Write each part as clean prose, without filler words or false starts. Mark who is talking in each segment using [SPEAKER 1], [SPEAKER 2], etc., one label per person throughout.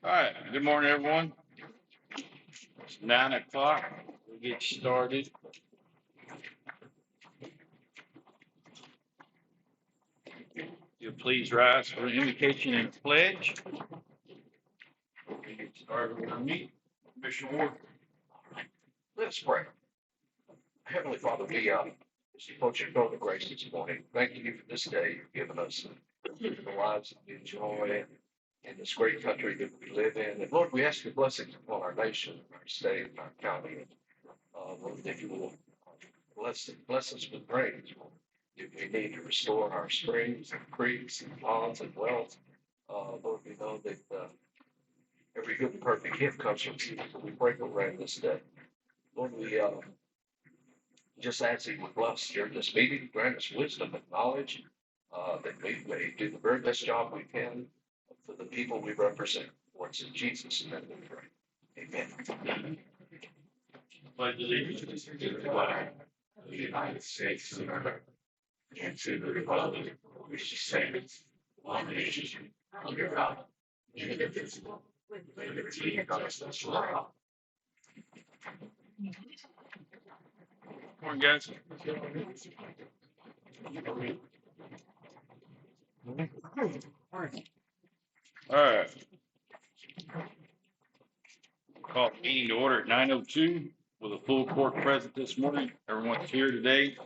[SPEAKER 1] All right, good morning, everyone. It's 9 o'clock. We'll get started. You'll please rise for the invocation and pledge. We get started with our meeting. Commissioner Ward.
[SPEAKER 2] Let us pray. Heavenly Father, we approach your throne of grace this morning. Thank you for this day you've given us, the lives that we enjoy, in this great country that we live in. And Lord, we ask your blessings upon our nation, our state, our county. And Lord, that you will bless us with rains. If we need to restore our springs and creeks and ponds and wells, Lord, we know that every good and perfect gift comes from you. So we pray for rain this day. Lord, we just ask that you would bless during this meeting, grant us wisdom and knowledge, that we may do the very best job we can for the people we represent. For it's in Jesus' name we pray. Amen.
[SPEAKER 1] Pledge allegiance to the flag of the United States of America and to the republic for which it stands, one nation, under God, indivisible, with liberty and justice for all. Come on, guys. All right. Call the meeting to order at 9:02 with a full court present this morning. Everyone's here today.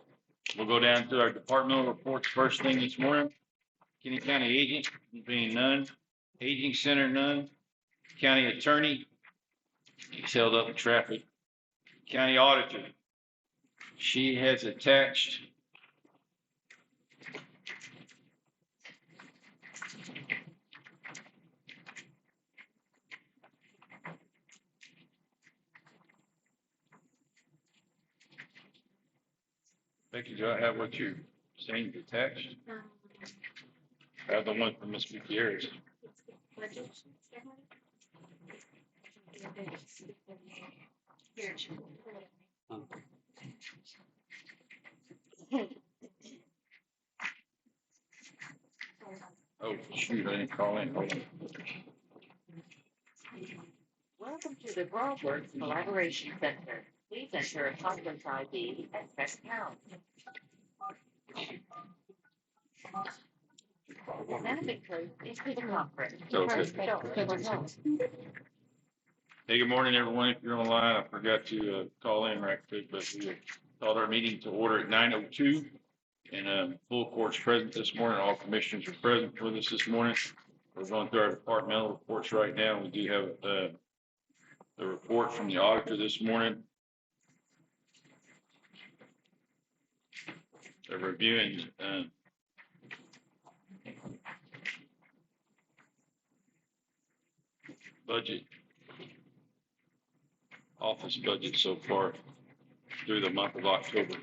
[SPEAKER 1] We'll go down to our departmental reports first thing this morning. Kinney County agent being none. Aging center none. County attorney, he's held up in traffic. County auditor, she has attached Becky, do I have what you're saying attached? I have the one from Ms. Gutierrez. Oh, shoot, I didn't call in. Hold on.
[SPEAKER 3] Welcome to the Broadworks Collaboration Center. Please enter a conference ID and press pound. Now be closed into the conference.
[SPEAKER 1] Okay. Hey, good morning, everyone. If you're online, I forgot to call in right quick, but we called our meeting to order at 9:02. And full court's present this morning. All commissioners are present with us this morning. We're going through our departmental reports right now. We do have the report from the auditor this morning. They're reviewing budget, office budget so far through the month of October.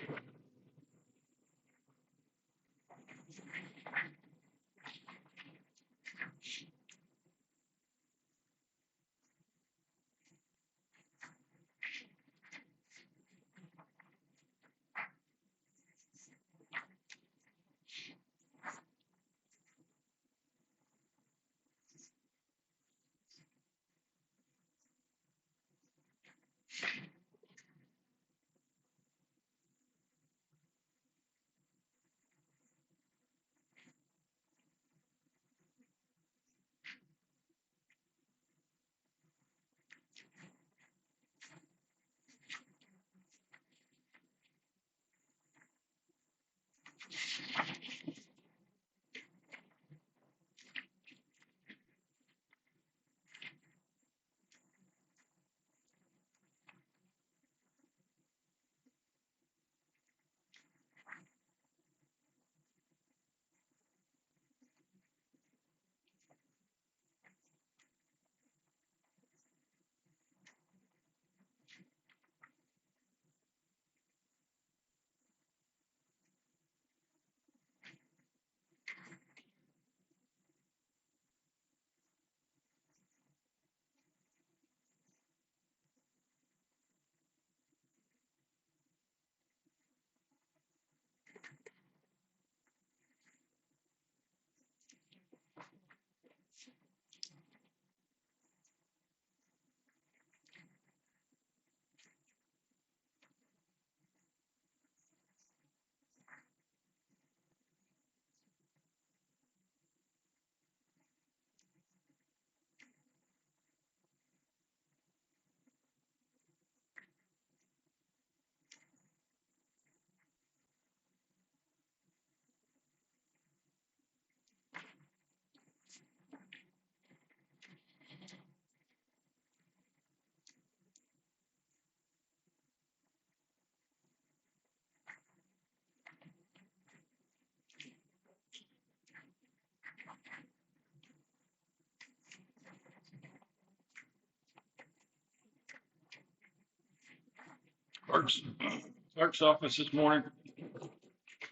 [SPEAKER 1] Clerk's office this morning.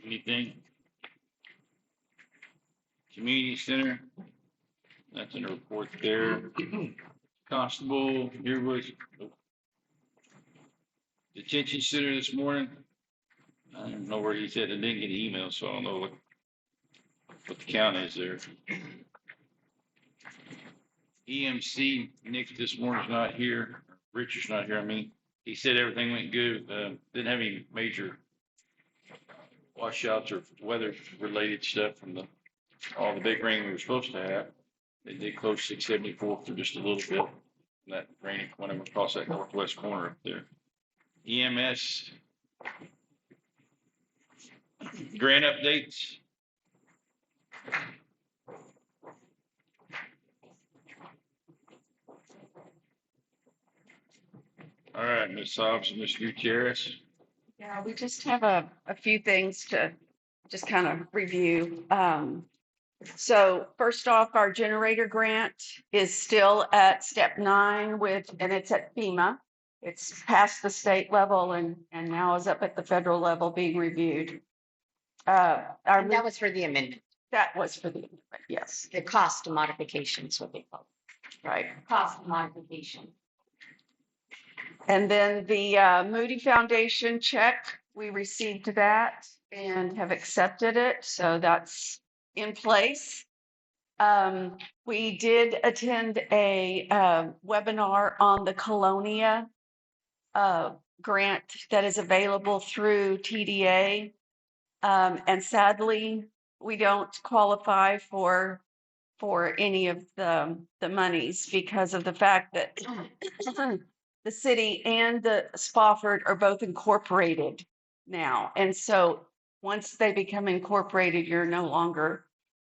[SPEAKER 1] Anything? Community center. That's in the report there. Constable, here was detention center this morning. I don't know where he said I didn't get an email, so I don't know what the count is there. EMC, Nick this morning's not here. Richard's not here. I mean, he said everything went good. Didn't have any major washouts or weather related stuff from all the big rain we were supposed to have. They did close 674 for just a little bit. That rain went across that northwest corner up there. EMS grant updates. All right, Ms. Hobbs and Ms. Gutierrez.
[SPEAKER 4] Yeah, we just have a few things to just kind of review. So first off, our generator grant is still at step 9 and it's at FEMA. It's past the state level and now is up at the federal level being reviewed.
[SPEAKER 5] And that was for the amendment,
[SPEAKER 4] That was for the amendment, yes,
[SPEAKER 5] the cost modification is what they call
[SPEAKER 4] right.
[SPEAKER 5] it. Cost modification.
[SPEAKER 4] And then the Moody Foundation check, we received that and have accepted it. So that's in place. We did attend a webinar on the Colonia grant that is available through TDA. And sadly, we don't qualify for any of the monies because of the fact that the city and the Spofford are both incorporated now. And so once they become incorporated, you're no longer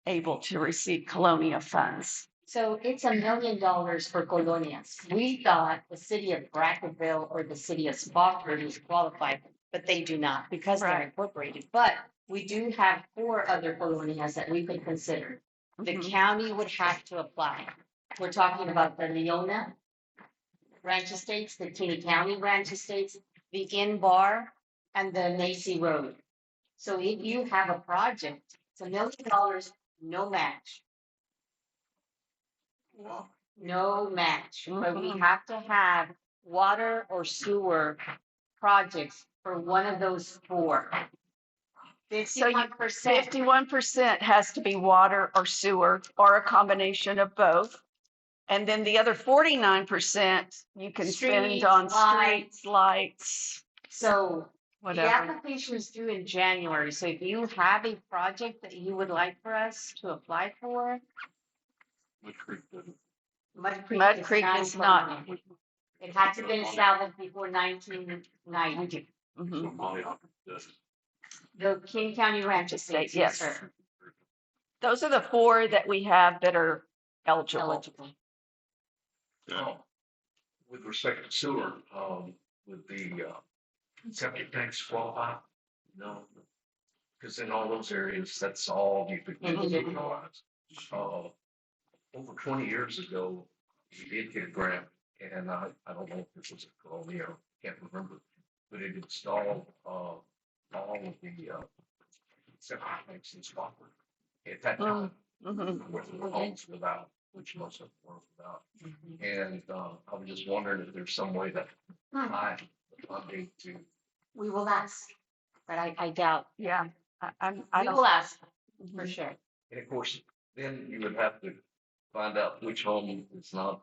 [SPEAKER 4] able to receive Colonia funds.
[SPEAKER 5] So it's $1 million for colonias. We thought the city of Bracketville or the city of Spofford was qualified, but they do not because they're
[SPEAKER 4] Right.
[SPEAKER 5] incorporated. But we do have 4 other colonias that we could consider. The
[SPEAKER 4] Mhm.
[SPEAKER 5] county would have to apply. We're talking about the Leona Ranch Estates, the Kinney County Ranch Estates, the Bar, and the Macy Road. So if you have a project, it's $1 million, no match. No match, but we have to have water or sewer projects for one of those 4.
[SPEAKER 4] So you
[SPEAKER 5] 51%.
[SPEAKER 4] 51% has to be water or sewer or a combination of both. And then the other 49% you can spend
[SPEAKER 5] Streets,
[SPEAKER 4] on
[SPEAKER 5] lights.
[SPEAKER 4] streets, lights,
[SPEAKER 5] So the
[SPEAKER 4] whatever.
[SPEAKER 5] application is due in January. So if you have a project that you would like for us to apply for, Mud
[SPEAKER 4] Mud Creek is not.
[SPEAKER 5] permanent. It had to be established before 1990.
[SPEAKER 4] Mhm.
[SPEAKER 5] The King County Ranch Estates, yes,
[SPEAKER 4] Yes.
[SPEAKER 5] sir.
[SPEAKER 4] Those are the 4 that we have that are eligible.
[SPEAKER 5] Eligible.
[SPEAKER 2] With respect to sewer, with the septic tanks qualify? No. Because in all those areas, that's all you could utilize. Over 20 years ago, we did get a grant, and I don't know if this was a Colonia, I can't remember, but it installed all of the septic tanks in Scotland. At that time,
[SPEAKER 4] Mhm.
[SPEAKER 2] with the homes without, which most of them were without. And I was just wondering if there's some way that I funding to,
[SPEAKER 5] We will ask, but I doubt.
[SPEAKER 4] Yeah, I
[SPEAKER 5] We
[SPEAKER 4] don't.
[SPEAKER 5] will ask for
[SPEAKER 4] Mhm.
[SPEAKER 5] sure.
[SPEAKER 2] and of course, then you would have to find out which home is not,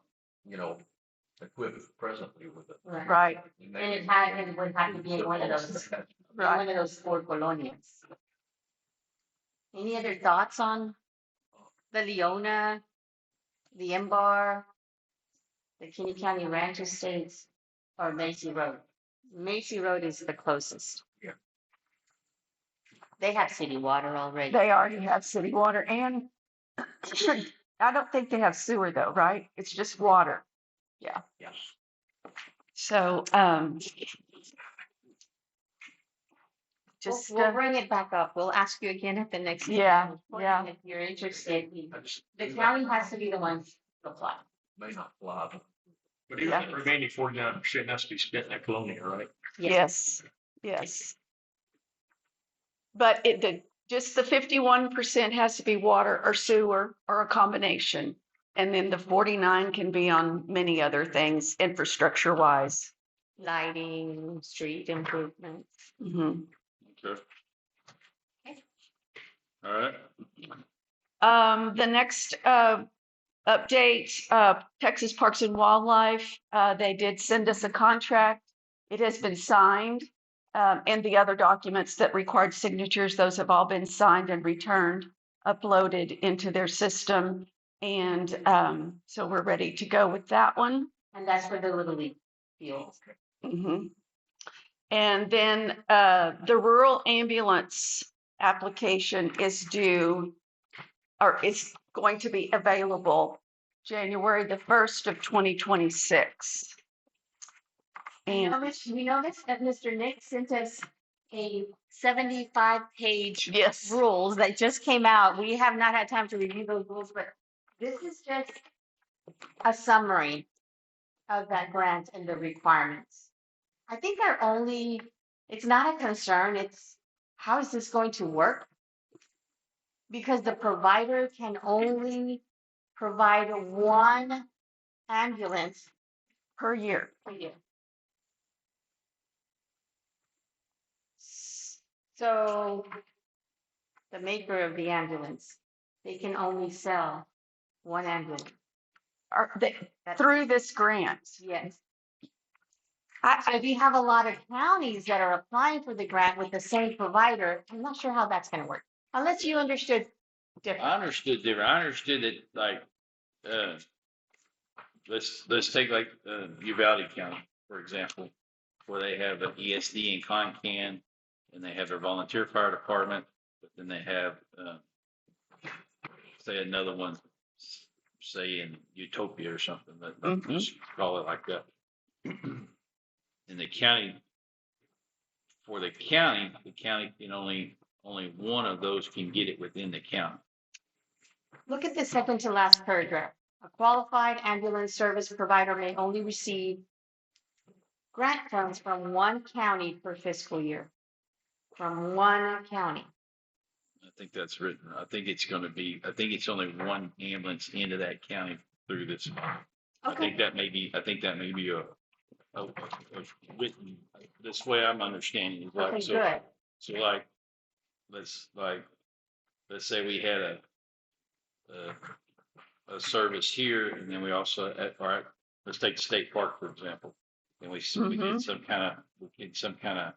[SPEAKER 2] equipped presently with it.
[SPEAKER 4] Right,
[SPEAKER 5] And it would have to be in one of those, in
[SPEAKER 4] right.
[SPEAKER 5] one of those 4 colonias. Any other thoughts on the Leona, the Bar, the Kinney County Ranch Estates, or Macy Road? Macy Road is the closest.
[SPEAKER 2] Yeah.
[SPEAKER 5] They have city water already.
[SPEAKER 4] They already have city water and I don't think they have sewer though, right? It's just water.
[SPEAKER 2] Yes.
[SPEAKER 4] So, just,
[SPEAKER 5] We'll bring it back up. We'll ask you again at the next.
[SPEAKER 4] Yeah,
[SPEAKER 5] meeting.
[SPEAKER 4] yeah.
[SPEAKER 5] If you're interested,
[SPEAKER 2] I just-
[SPEAKER 5] the county has to be the one to apply.
[SPEAKER 2] May not fly, but But even
[SPEAKER 4] Yeah.
[SPEAKER 2] the remaining 49% has to be spent in Colonia, right?
[SPEAKER 4] Yes, yes. But just the 51% has to be water or sewer or a combination. And then the 49 can be on many other things, infrastructure wise.
[SPEAKER 5] Lighting, street improvements.
[SPEAKER 4] Mhm.
[SPEAKER 1] Okay. All right.
[SPEAKER 4] The next update, Texas Parks and Wildlife, they did send us a contract. It has been signed. And the other documents that required signatures, those have all been signed and returned, uploaded into their system. And so we're ready to go with that one.
[SPEAKER 5] And that's for the Little League field.
[SPEAKER 4] Mhm. And then the rural ambulance application is due, or is going to be available January the 1st of 2026. And
[SPEAKER 5] We noticed that Mr. Nick sent us a 75-page
[SPEAKER 4] yes,
[SPEAKER 5] rules that just came out. We have not had time to review those rules, but this is just a summary of that grant and the requirements. I think it's not a concern, it's how is this going to work? Because the provider can only provide one ambulance
[SPEAKER 4] per year.
[SPEAKER 5] per year. So the maker of the ambulance, they can only sell one ambulance.
[SPEAKER 4] Through this grant.
[SPEAKER 5] Yes.
[SPEAKER 4] I,
[SPEAKER 5] So if you have a lot of counties that are applying for the grant with the same provider, I'm not sure how that's gonna work. Unless you understood different.
[SPEAKER 1] I understood different. I understood that like, let's take like, Uvalde County, for example, where they have an ESD and Concan, and they have their volunteer fire department, but then they have, say another one, say in Utopia or something, that
[SPEAKER 4] Mhm.
[SPEAKER 1] just call it like that. In the county, for the county can only one of those can get it within the county.
[SPEAKER 5] Look at the second to last paragraph. A qualified ambulance service provider may only receive grant funds from one county per fiscal year. From one county.
[SPEAKER 1] I think that's written. I think it's only one ambulance into that county through this. I think that may be a written, this way I'm understanding is like,
[SPEAKER 5] Okay,
[SPEAKER 1] so,
[SPEAKER 5] good.
[SPEAKER 1] so let's say we had a service here, and then we also, all right, let's take the state park, for example. And we get some kind of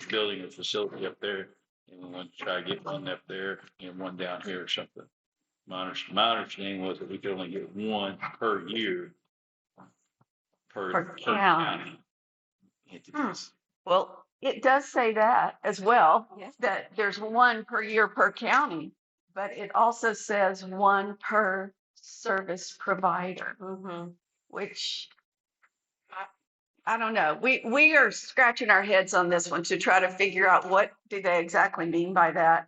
[SPEAKER 1] building or facility up there, and we want to try to get one up there and one down here or something. My understanding was that we could only get one per year per county entities.
[SPEAKER 4] Well, it does say that as well,
[SPEAKER 5] Yes.
[SPEAKER 4] that there's one per year per county, but it also says one per service provider, which I don't know. We are scratching our heads on this one to try to figure out what do they exactly mean by that.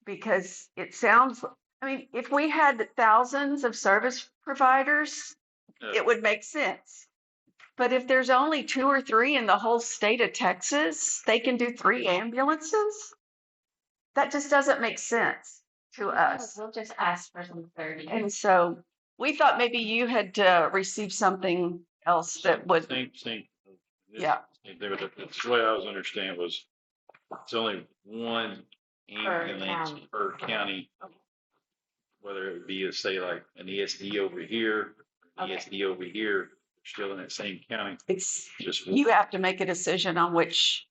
[SPEAKER 4] Because it sounds, I mean, if we had thousands of service providers, it would make sense. But if there's only 2 or 3 in the whole state of Texas, they can do 3 ambulances? That just doesn't make sense to us.
[SPEAKER 5] We'll just ask for some clarity.
[SPEAKER 4] And so we thought maybe you had received something else that would,
[SPEAKER 1] Same.
[SPEAKER 4] yeah.
[SPEAKER 1] That's the way I was understanding was it's only one ambulance per county, whether it be, say, like an ESD over here, ESD over here, still in that same county.
[SPEAKER 4] It's
[SPEAKER 1] Just
[SPEAKER 4] you have to make a decision on which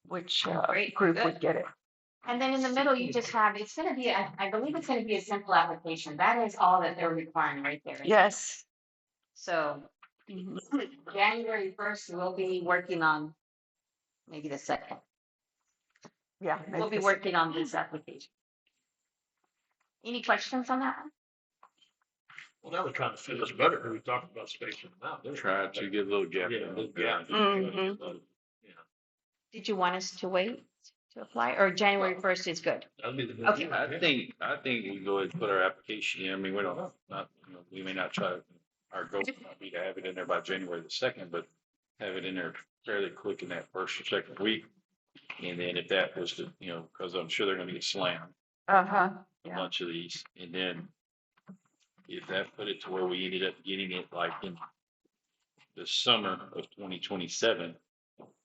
[SPEAKER 4] group would get it.
[SPEAKER 5] And then in the middle, you just have, it's gonna be, I believe it's gonna be a simple application. That is all that they're requiring right there.
[SPEAKER 4] Yes.
[SPEAKER 5] So January 1st, we'll be working on maybe the second.
[SPEAKER 4] Yeah.
[SPEAKER 5] We'll be working on this application. Any questions on that one?
[SPEAKER 2] Well, now they're trying to fit us better, because we talked about spacing them out. They're
[SPEAKER 1] try to get a little gap.
[SPEAKER 2] Yeah, little gap.
[SPEAKER 4] Mhm.
[SPEAKER 2] Yeah.
[SPEAKER 5] Did you want us to wait to apply, or January 1st is good?
[SPEAKER 2] That'd be the.
[SPEAKER 5] Okay.
[SPEAKER 1] I think we go ahead and put our application in. I mean, we don't, we may not try to our goal would be to have it in there by January the 2nd, but have it in there fairly quick in that first or second week. And then if that was to, because I'm sure they're gonna get slammed,
[SPEAKER 4] Uh-huh,
[SPEAKER 1] a
[SPEAKER 4] yeah,
[SPEAKER 1] bunch of these, and then if that put it to where we ended up getting it like in the summer of 2027,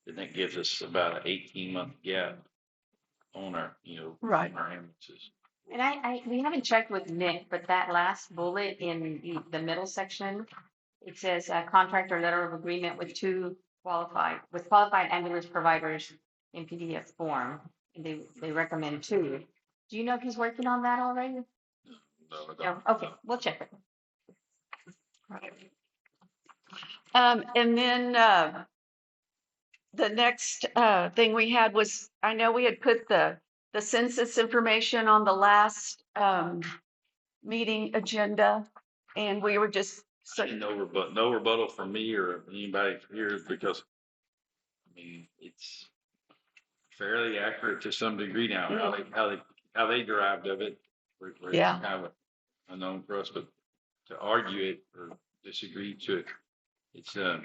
[SPEAKER 1] then that gives us about an 18-month gap on our,
[SPEAKER 4] right.
[SPEAKER 1] on our ambulances.
[SPEAKER 5] And we haven't checked with Nick, but that last bullet in the middle section, it says contract or letter of agreement with qualified ambulance providers in PDF form. And they recommend 2. Do you know if he's working on that already?
[SPEAKER 1] No, I
[SPEAKER 5] No,
[SPEAKER 1] don't.
[SPEAKER 5] okay, we'll check it.
[SPEAKER 4] And then the next thing we had was, I know we had put the census information on the last meeting agenda, and we were just
[SPEAKER 1] No rebuttal from me or anybody here because, it's fairly accurate to some degree now, how they derived of it. Where it's
[SPEAKER 4] Yeah.
[SPEAKER 1] kind of unknown for us, but to argue it or disagree to it, it's, it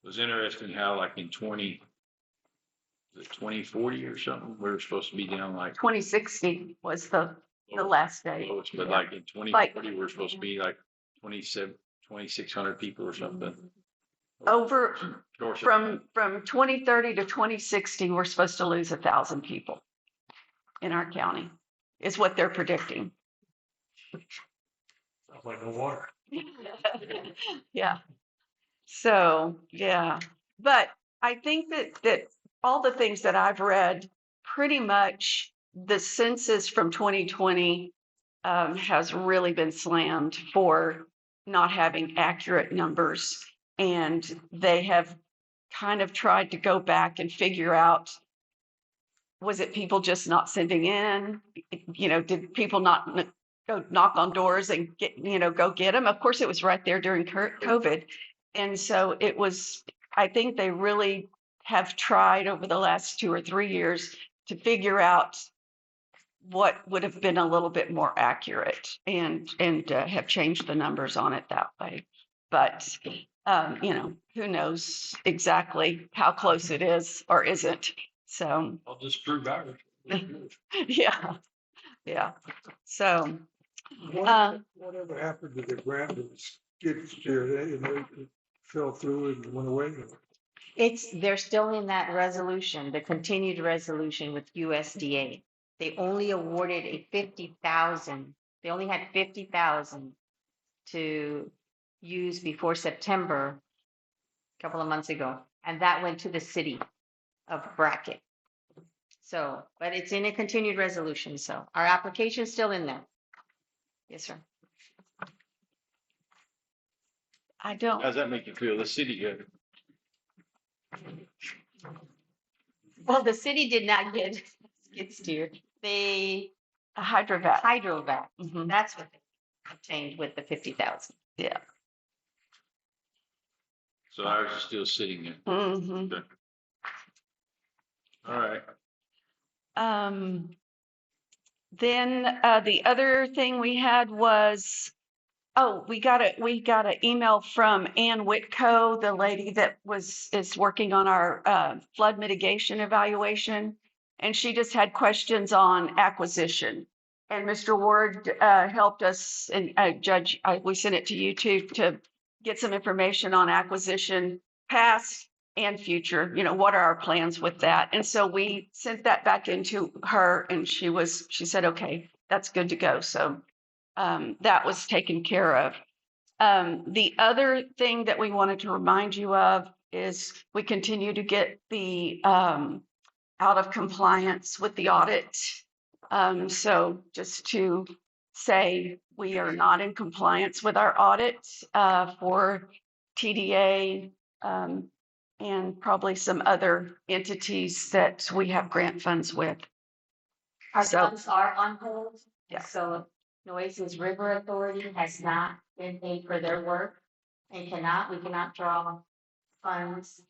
[SPEAKER 1] was interesting how like in 2040 or something, we were supposed to be down like
[SPEAKER 4] 2060 was the last day.
[SPEAKER 1] lowest, but
[SPEAKER 4] Yeah.
[SPEAKER 1] like in 2040, we're supposed to be like 2,600 people or something.
[SPEAKER 4] Over
[SPEAKER 1] Of course,
[SPEAKER 4] from 2030 to 2060, we're supposed to lose 1,000 people in our county, is what they're predicting.
[SPEAKER 2] Sounds like no water.
[SPEAKER 4] Yeah. So, yeah, but I think that all the things that I've read, pretty much the census from 2020 has really been slammed for not having accurate numbers. And they have kind of tried to go back and figure out, was it people just not sending in? Did people not go knock on doors and go get them? Of course, it was right there during COVID. And so it was, I think they really have tried over the last 2 or 3 years to figure out what would have been a little bit more accurate and have changed the numbers on it that way. But, who knows exactly how close it is or isn't. So,
[SPEAKER 1] I'll disprove ours.
[SPEAKER 4] yeah, yeah. So,
[SPEAKER 6] Whatever happened to the grant that was skid steer, it fell through and went away?
[SPEAKER 5] They're still in that resolution, the continued resolution with USDA. They only awarded a 50,000. They only had 50,000 to use before September, a couple of months ago, and that went to the city of Brackett. So, but it's in a continued resolution, so our application's still in there. Yes, sir.
[SPEAKER 4] I don't,
[SPEAKER 1] How's that make you feel? The city good?
[SPEAKER 5] Well, the city did not get skid steer. They
[SPEAKER 4] a hydrovac.
[SPEAKER 5] hydrovac.
[SPEAKER 4] Mhm.
[SPEAKER 5] That's what they obtained with the 50,000.
[SPEAKER 4] Yeah.
[SPEAKER 1] So ours is still sitting there.
[SPEAKER 4] Mhm.
[SPEAKER 1] Okay. All right.
[SPEAKER 4] Then the other thing we had was, we got an email from Ann Whitco, the lady that is working on our flood mitigation evaluation, and she just had questions on acquisition. And Mr. Ward helped us, and Judge, we sent it to you too, to get some information on acquisition, past and future. What are our plans with that? And so we sent that back into her, and she said, okay, that's good to go. So that was taken care of. The other thing that we wanted to remind you of is we continue to get the out of compliance with the audit. So just to say, we are not in compliance with our audit for TDA and probably some other entities that we have grant funds with.
[SPEAKER 5] Our
[SPEAKER 4] So-
[SPEAKER 5] funds are on hold.
[SPEAKER 4] Yeah.
[SPEAKER 5] So Nueces River Authority has not been paid for their work and we cannot draw funds.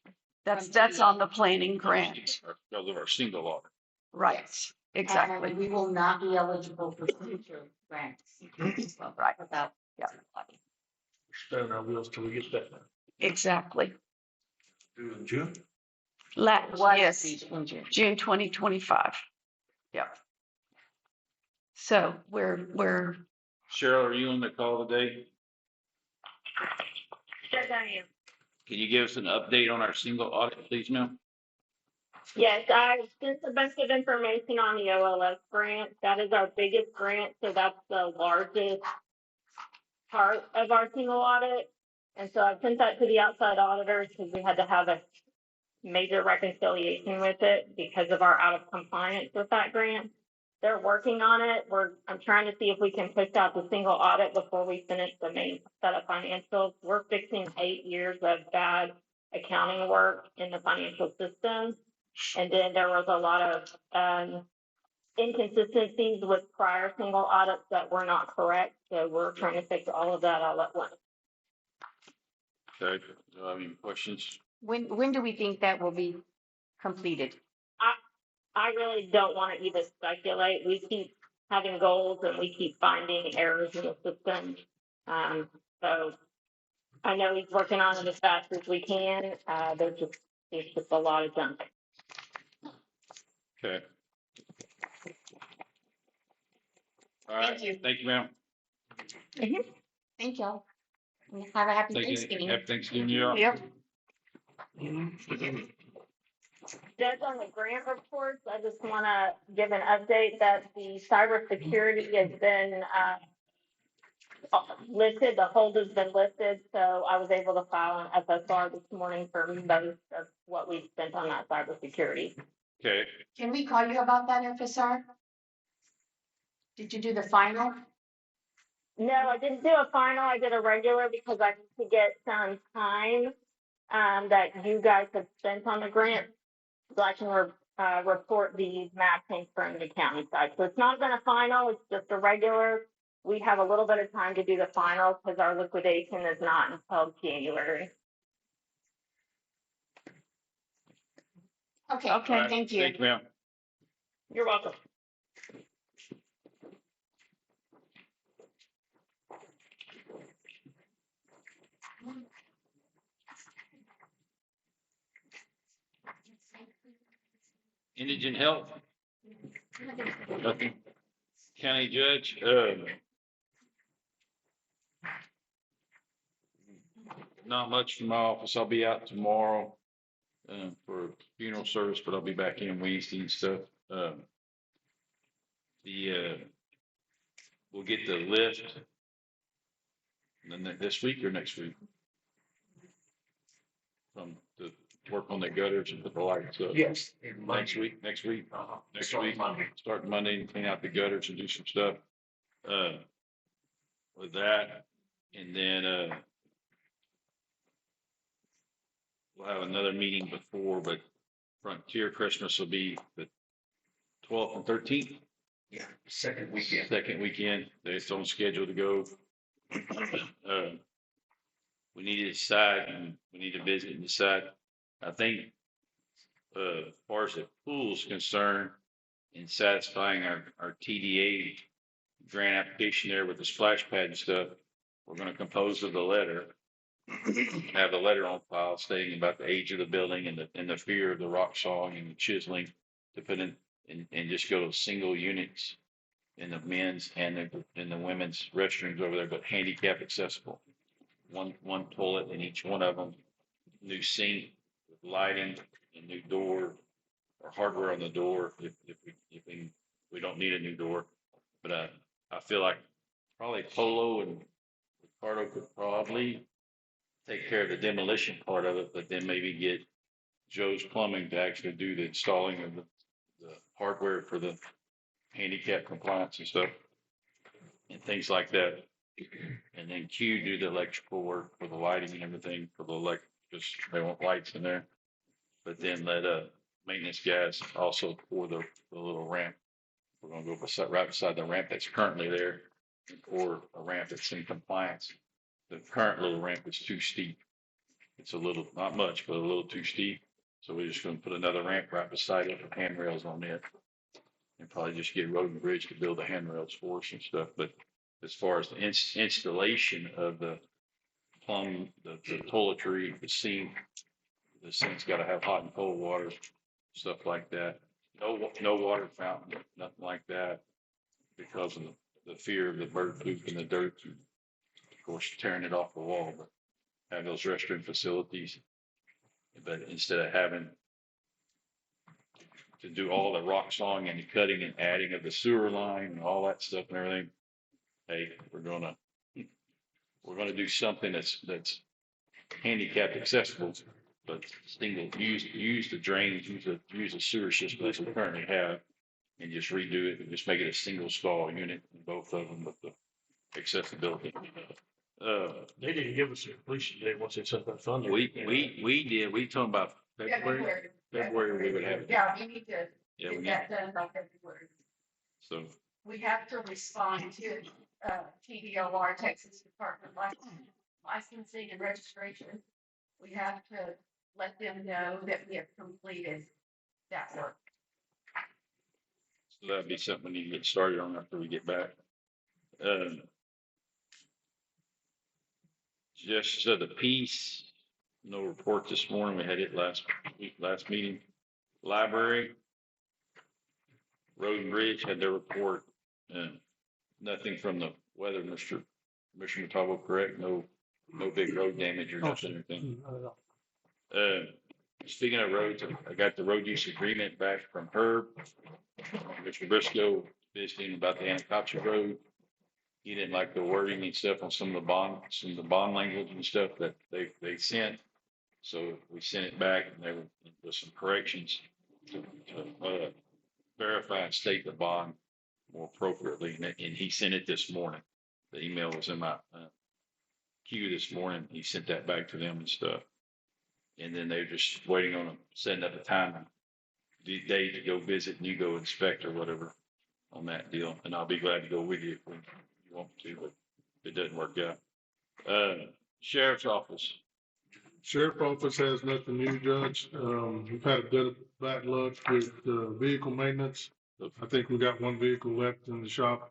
[SPEAKER 4] That's on the planning grant,
[SPEAKER 1] Because of our single audit.
[SPEAKER 4] right?
[SPEAKER 5] Yes.
[SPEAKER 4] Exactly.
[SPEAKER 5] And we will not be eligible for future grants.
[SPEAKER 4] Right.
[SPEAKER 5] Without.
[SPEAKER 4] Yeah.
[SPEAKER 2] Spinning our wheels till we get that.
[SPEAKER 4] Exactly.
[SPEAKER 2] Due in June.
[SPEAKER 5] Was
[SPEAKER 4] Yes,
[SPEAKER 5] in June.
[SPEAKER 4] June 2025. Yep. So we're,
[SPEAKER 1] Cheryl, are you on the call today?
[SPEAKER 7] Yes, I am.
[SPEAKER 1] Can you give us an update on our single audit, please, ma'am?
[SPEAKER 7] Yes, I sent a bunch of information on the OLS grant. That is our biggest grant, so that's the largest part of our single audit. And so I sent that to the outside auditors because we had to have a major reconciliation with it because of our out of compliance with that grant. They're working on it. I'm trying to see if we can push out the single audit before we finish the main set of financials. We're fixing 8 years of bad accounting work in the financial system. And then there was a lot of inconsistencies with prior single audits that were not correct. So we're trying to fix all of that all at once.
[SPEAKER 1] Okay, do I have any questions?
[SPEAKER 5] When do we think that will be completed?
[SPEAKER 7] I really don't want to even speculate. We keep having goals and we keep finding errors in the system. So I know he's working on it as fast as we can. There's just a lot of junk.
[SPEAKER 1] Okay. All right.
[SPEAKER 5] Thank you.
[SPEAKER 1] Thank you, ma'am.
[SPEAKER 5] Thank y'all. And have a happy
[SPEAKER 1] Thank you.
[SPEAKER 5] Thanksgiving.
[SPEAKER 1] Happy Thanksgiving to you all.
[SPEAKER 4] yep.
[SPEAKER 7] Just on the grant reports, I just want to give an update that the cybersecurity has been listed. The hold has been listed, so I was able to file an FSR this morning for most of what we spent on that cybersecurity.
[SPEAKER 1] Okay,
[SPEAKER 5] Can we call you about that FSR? Did you do the final?
[SPEAKER 7] No, I didn't do a final. I did a regular because I need to get some time that you guys have spent on the grant so I can report the matching from the county side. So it's not been a final, it's just a regular. We have a little bit of time to do the final because our liquidation is not until January.
[SPEAKER 5] Okay,
[SPEAKER 1] all right.
[SPEAKER 5] thank you.
[SPEAKER 1] Thank you, ma'am.
[SPEAKER 7] You're welcome.
[SPEAKER 1] Indigent health? Nothing. County judge, not much from my office. I'll be out tomorrow for a funeral service, but I'll be back in Wednesday and stuff. We'll get the lift this week or next week. To work on the gutters and put the lights up.
[SPEAKER 2] Yes.
[SPEAKER 1] Next week. Next week, starting Monday and clean out the gutters and do some stuff, with that. And then, we'll have another meeting before, but Frontier Christmas will be the 12th and 13th.
[SPEAKER 2] Yeah, second weekend.
[SPEAKER 1] Second weekend. It's on schedule to go. We need to decide and we need to visit and decide. I think, as far as the pool is concerned, in satisfying our TDA grant application there with the splash pad and stuff, we're going to compose of the letter, have the letter on file stating about the age of the building and the fear of the rock sawing and the chiseling to put in and just go to single units in the men's and the women's restrooms over there, but handicap accessible. One toilet in each one of them, new sink, lighting, a new door, or hardware on the door if we don't need a new door. But I feel like probably Polo and Ricardo could probably take care of the demolition part of it, but then maybe get Joe's Plumbing to actually do the installing of the hardware for the handicap compliance and stuff and things like that. And then Q do the electrical work for the lighting and everything for the just they want lights in there. But then let maintenance guys also pour the little ramp. We're gonna go right beside the ramp that's currently there and pour a ramp that's in compliance. The current little ramp is too steep. It's a little, not much, but a little too steep. So we're just gonna put another ramp right beside it with handrails on it. And probably just get Road and Bridge to build the handrails for us and stuff. But as far as the installation of the plumb, the toiletry, the sink. The sink's gotta have hot and cold water, stuff like that. No water fountain, nothing like that, because of the fear of the bird poop and the dirt, and of course, tearing it off the wall, but have those restroom facilities. But instead of having to do all the rock sawing and the cutting and adding of the sewer line and all that stuff and everything, hey, we're gonna do something that's handicap accessible, but single, use the drains, use the sewer system that we currently have, and just redo it and just make it a single stall unit in both of them with the accessibility.
[SPEAKER 8] They didn't give us a completion date once they set that funding.
[SPEAKER 1] We did, we talking about February we would have it.
[SPEAKER 4] Yeah, we need to
[SPEAKER 1] Yeah, we
[SPEAKER 4] get
[SPEAKER 1] need,
[SPEAKER 4] that done by February.
[SPEAKER 1] so,
[SPEAKER 4] We have to respond to, TDOR, Texas Department of Licensing and Registration. We have to let them know that we have completed that work.
[SPEAKER 1] so that'd be something we need to get started on after we get back. Just the peace, no report this morning. We had it last meeting. Library, Road and Bridge had their report. Nothing from the weather, Commissioner Tabo, correct? No big road damage or nothing. Anything. Speaking of roads, I got the road use agreement back from Herb. Mr. Briscoe visiting about the Anacostia Road. He didn't like the wording and stuff on some of the bond language and stuff that they sent. So we sent it back and there was some corrections to verify and state the bond more appropriately. And he sent it this morning. The email was in my queue this morning. He sent that back to them and stuff. And then they're just waiting on them, setting up a time, the day to go visit and you go inspect or whatever on that deal. And I'll be glad to go with you if you want to, but it doesn't work out. Sheriff's Office.
[SPEAKER 6] Sheriff Office has nothing new, Judge. We've had a bit of bad luck with vehicle maintenance. I think we got one vehicle left in the shop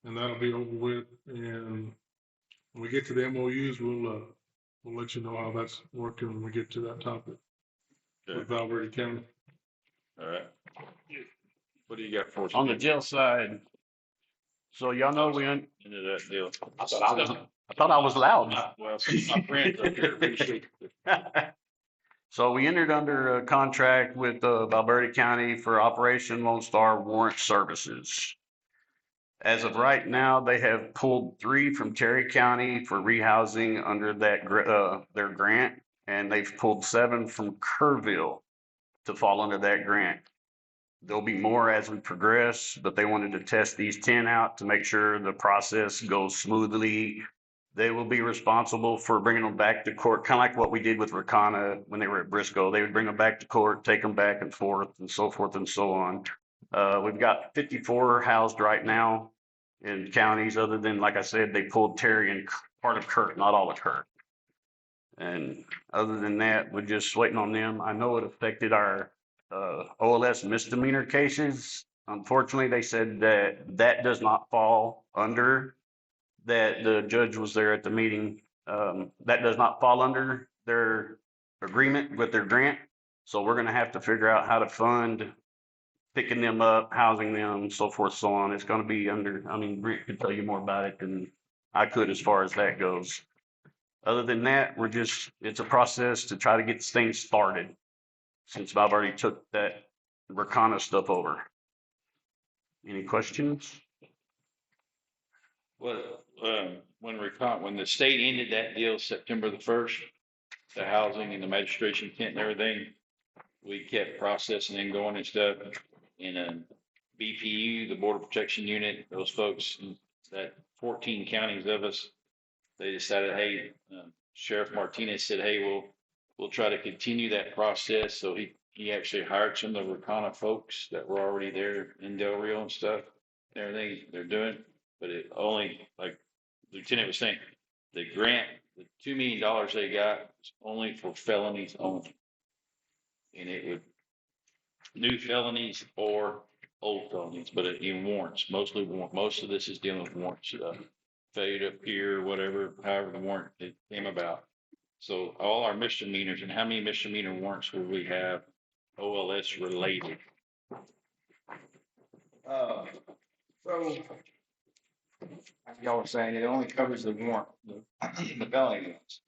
[SPEAKER 6] and that'll be over with. And when we get to the MOUs, we'll let you know how that's working when we get to that topic with Val Verde County.
[SPEAKER 1] All right. What do you got for us?
[SPEAKER 8] On the jail side, so y'all know
[SPEAKER 1] Into that deal.
[SPEAKER 8] I thought I was loud.
[SPEAKER 1] Well, my friends up there appreciate it.
[SPEAKER 8] So we entered under a contract with Val Verde County for Operation Lone Star Warrant Services. As of right now, they have pulled 3 from Terry County for rehousing under that their grant, and they've pulled 7 from Kerrville to fall under that grant. There'll be more as we progress, but they wanted to test these 10 out to make sure the process goes smoothly. They will be responsible for bringing them back to court, kind of like what we did with Rakana when they were at Briscoe. They would bring them back to court, take them back and forth and so forth and so on. We've got 54 housed right now in counties, other than, like I said, they pulled Terry and part of Kirk, not all of Kirk. And other than that, we're just waiting on them. I know it affected our OLS misdemeanor cases. Unfortunately, they said that does not fall under that. The judge was there at the meeting. That does not fall under their agreement with their grant. So we're going to have to figure out how to fund picking them up, housing them, so forth, so on. It's going to be under, I mean, Brent could tell you more about it than I could as far as that goes. Other than that, it's a process to try to get this thing started since I've already took that Rakana stuff over. Any questions?
[SPEAKER 1] Well, when the state ended that deal September the 1st, the housing and the magistration tent and everything, we kept processing and going and stuff. And BPU, the Border Protection Unit, those folks, that 14 counties of us, they decided, hey, Sheriff Martinez said, hey, we'll try to continue that process. So he actually hired some of the Rakana folks that were already there in Del Rio and stuff, and everything they're doing. But it only, like Lieutenant was saying, the grant, the $2 million they got was only for felonies only. And it would, new felonies or old felonies, but in warrants, most of this is dealing with warrants, failure to appear, whatever, however the warrant it came about. So all our misdemeanors, and how many misdemeanor warrants will we have OLS related?
[SPEAKER 9] So, like y'all were saying, it only covers the warrant, the felony ones.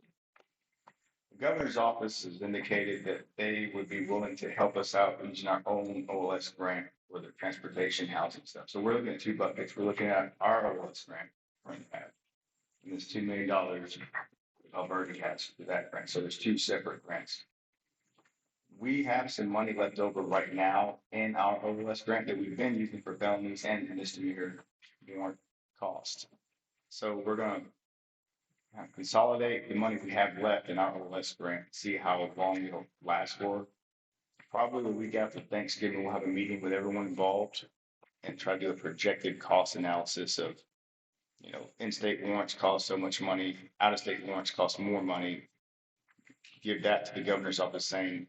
[SPEAKER 9] The governor's office has indicated that they would be willing to help us out using our own OLS grant for the transportation, housing stuff. So we're looking at two buckets. We're looking at our OLS grant, and this $2 million Alberta has for that grant. So there's two separate grants. We have some money left over right now in our OLS grant that we've been using for felonies and misdemeanor warrant costs. So we're going to consolidate the money we have left in our OLS grant, see how long it'll last for. Probably the week after Thanksgiving, we'll have a meeting with everyone involved and try to do a projected cost analysis of, you know, in-state warrants cost so much money, out-of-state warrants cost more money. Give that to the governor's office saying,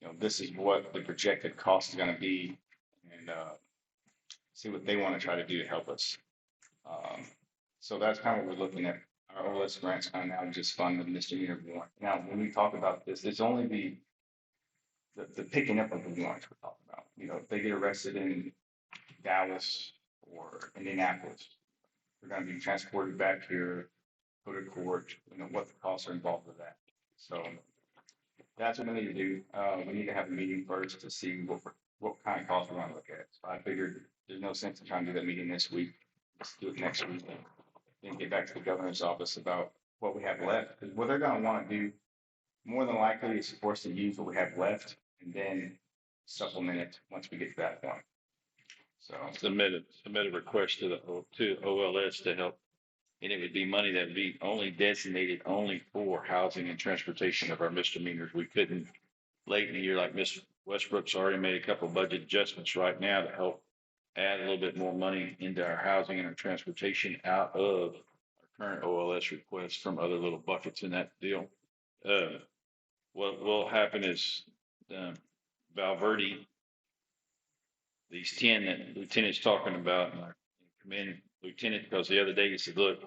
[SPEAKER 9] you know, this is what the projected cost is going to be, and see what they want to try to do to help us. So that's kind of what we're looking at. Our OLS grants kind of now just fund the misdemeanor warrant. Now, when we talk about this, it's only the picking up of the warrants we're talking about. You know, if they get arrested in Dallas or Indianapolis, they're going to be transported back here, go to court, you know, what the costs are involved with that. So that's what we need to do. We need to have a meeting first to see what kind of costs we want to look at. So I figured there's no sense in trying to do that meeting this week. Let's do it next week and get back to the governor's office about what we have left. Because what they're going to want to do, more than likely, is for us to use what we have left and then supplement it once we get to that point. So
[SPEAKER 1] Submit a request to OLS to help. And it would be money that would be only designated only for housing and transportation of our misdemeanors. We couldn't, late in the year, like Ms. Westbrook's already made a couple of budget adjustments right now to help add a little bit more money into our housing and our transportation out of our current OLS requests from other little buckets in that deal. What will happen is Val Verde, these 10 that Lieutenant's talking about, and I commend Lieutenant, because the other day he said, look,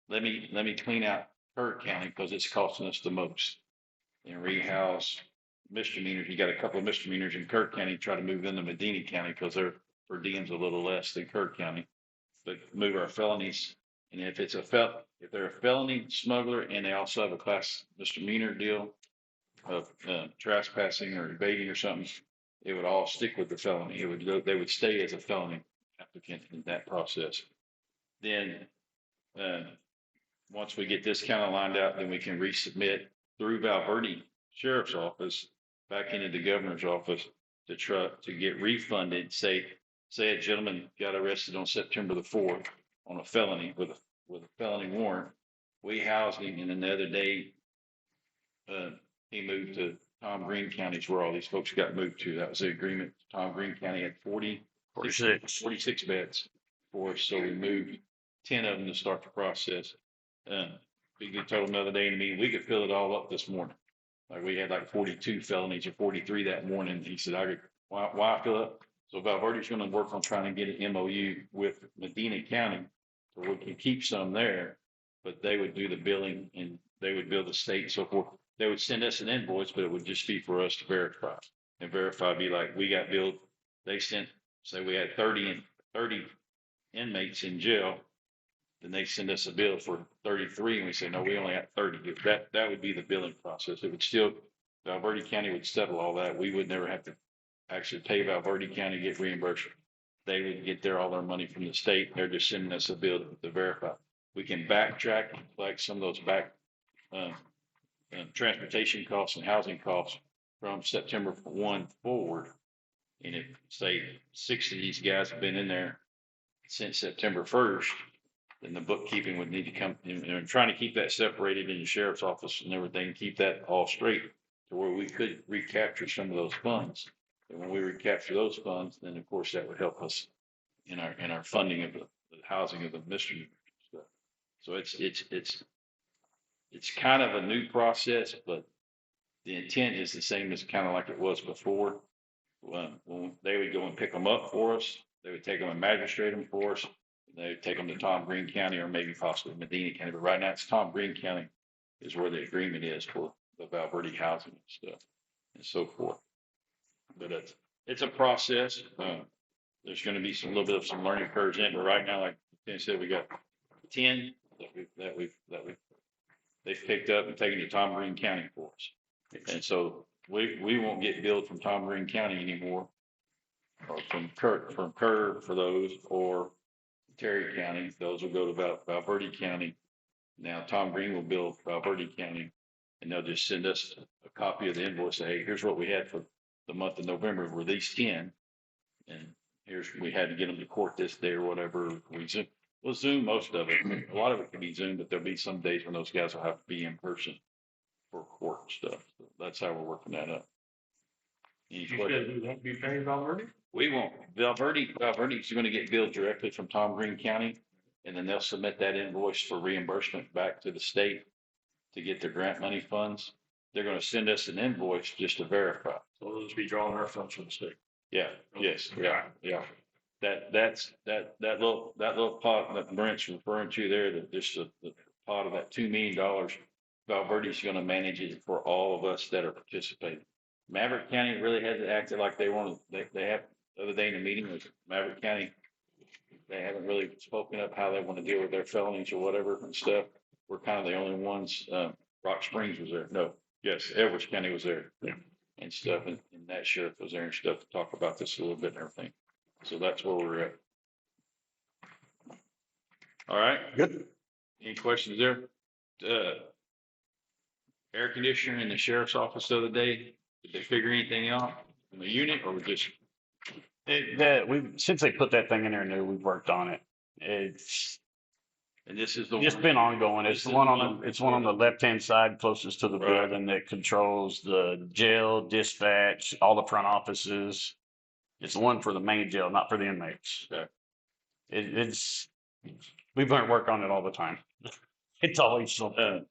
[SPEAKER 1] let me clean out Kirk County because it's costing us the most. And rehouse misdemeanors. You got a couple of misdemeanors in Kirk County, try to move them to Medina County because their per diem's a little less than Kirk County. But move our felonies. And if they're a felony smuggler and they also have a class misdemeanor deal of trespassing or evading or something, it would all stick with the felony. They would stay as a felony applicant in that process. Then once we get this kind of lined out, then we can resubmit through Val Verde Sheriff's Office back into the governor's office to get refunded. Say a gentleman got arrested on September the 4th on a felony with a felony warrant. We housed him, and then the other day he moved to Tom Green County, where all these folks got moved to. That was the agreement. Tom Green County had 46 beds for us, so we moved 10 of them to start the process. He told him the other day in the meeting, we could fill it all up this morning. Like we had like 42 felonies or 43 that morning. He said, why fill up? So Val Verde's going to work on trying to get an MOU with Medina County so we can keep some there, but they would do the billing and they would bill the state and so forth. They would send us an invoice, but it would just be for us to verify. And verify be like, we got billed. They sent, say we had 30 inmates in jail. Then they send us a bill for 33 and we say, no, we only have 30. That would be the billing process. It would still, Val Verde County would settle all that. We would never have to actually pay Val Verde County to get reimbursed. They would get all their money from the state. They're just sending us a bill to verify. We can backtrack like some of those transportation costs and housing costs from September 1 forward. And if say 6 of these guys have been in there since September 1st, then the bookkeeping would need to come in and trying to keep that separated in the sheriff's office and everything, keep that all straight to where we could recapture some of those funds. And when we recapture those funds, then of course that would help us in our funding of the housing of the misdemeanors stuff. So it's kind of a new process, but the intent is the same as kind of like it was before. When they would go and pick them up for us, they would take them and magistrate them for us. They take them to Tom Green County or maybe possibly Medina County, but right now it's Tom Green County is where the agreement is for the Val Verde housing and stuff and so forth. But it's a process. There's going to be some little bit of some learning curves in, but right now, like Ken said, we got 10 they've picked up and taken to Tom Green County for us. And so we won't get billed from Tom Green County anymore, or from Kerr for those, or Terry County. Those will go to Val Verde County. Now Tom Green will bill Val Verde County, and they'll just send us a copy of the invoice. Say, hey, here's what we had for the month of November. Were these 10? And we had to get them to court this day or whatever. We'll Zoom most of it. A lot of it can be Zoom, but there'll be some days when those guys will have to be in person for court stuff. So that's how we're working that up. Any questions?
[SPEAKER 2] We won't be paying Val Verde?
[SPEAKER 1] We won't. Val Verde's going to get billed directly from Tom Green County, and then they'll submit that invoice for reimbursement back to the state to get their grant money funds. They're going to send us an invoice just to verify.
[SPEAKER 2] So they'll just be drawing our funds from the state.
[SPEAKER 1] Yeah, yes, yeah. That little pot that Brent's referring to there, that just the pot of that $2 million, Val Verde's going to manage it for all of us that are participating. Maverick County really hasn't acted like they want to. They have the other day in the meeting with Maverick County. They haven't really spoken up how they want to deal with their felonies or whatever and stuff. We're kind of the only ones. Rock Springs was there. No, yes, Edwards County was there.
[SPEAKER 8] Yeah.
[SPEAKER 1] And stuff, and that sheriff was there and stuff to talk about this a little bit and everything. So that's where we're at. All right.
[SPEAKER 8] Good.
[SPEAKER 1] Any questions there? Air conditioner in the sheriff's office the other day. Did they figure anything out in the unit, or just?
[SPEAKER 8] Since they put that thing in there new, we've worked on it. It's
[SPEAKER 1] And this is the
[SPEAKER 8] just
[SPEAKER 1] one.
[SPEAKER 8] been ongoing. It's
[SPEAKER 1] This
[SPEAKER 8] the one
[SPEAKER 1] is
[SPEAKER 8] on it's one on the left-hand side closest to the
[SPEAKER 1] Right.
[SPEAKER 8] building that controls the jail, dispatch, all the front offices. It's the one for the main jail, not for the inmates.
[SPEAKER 1] Okay.
[SPEAKER 8] We've been work on it all the time. It's always something.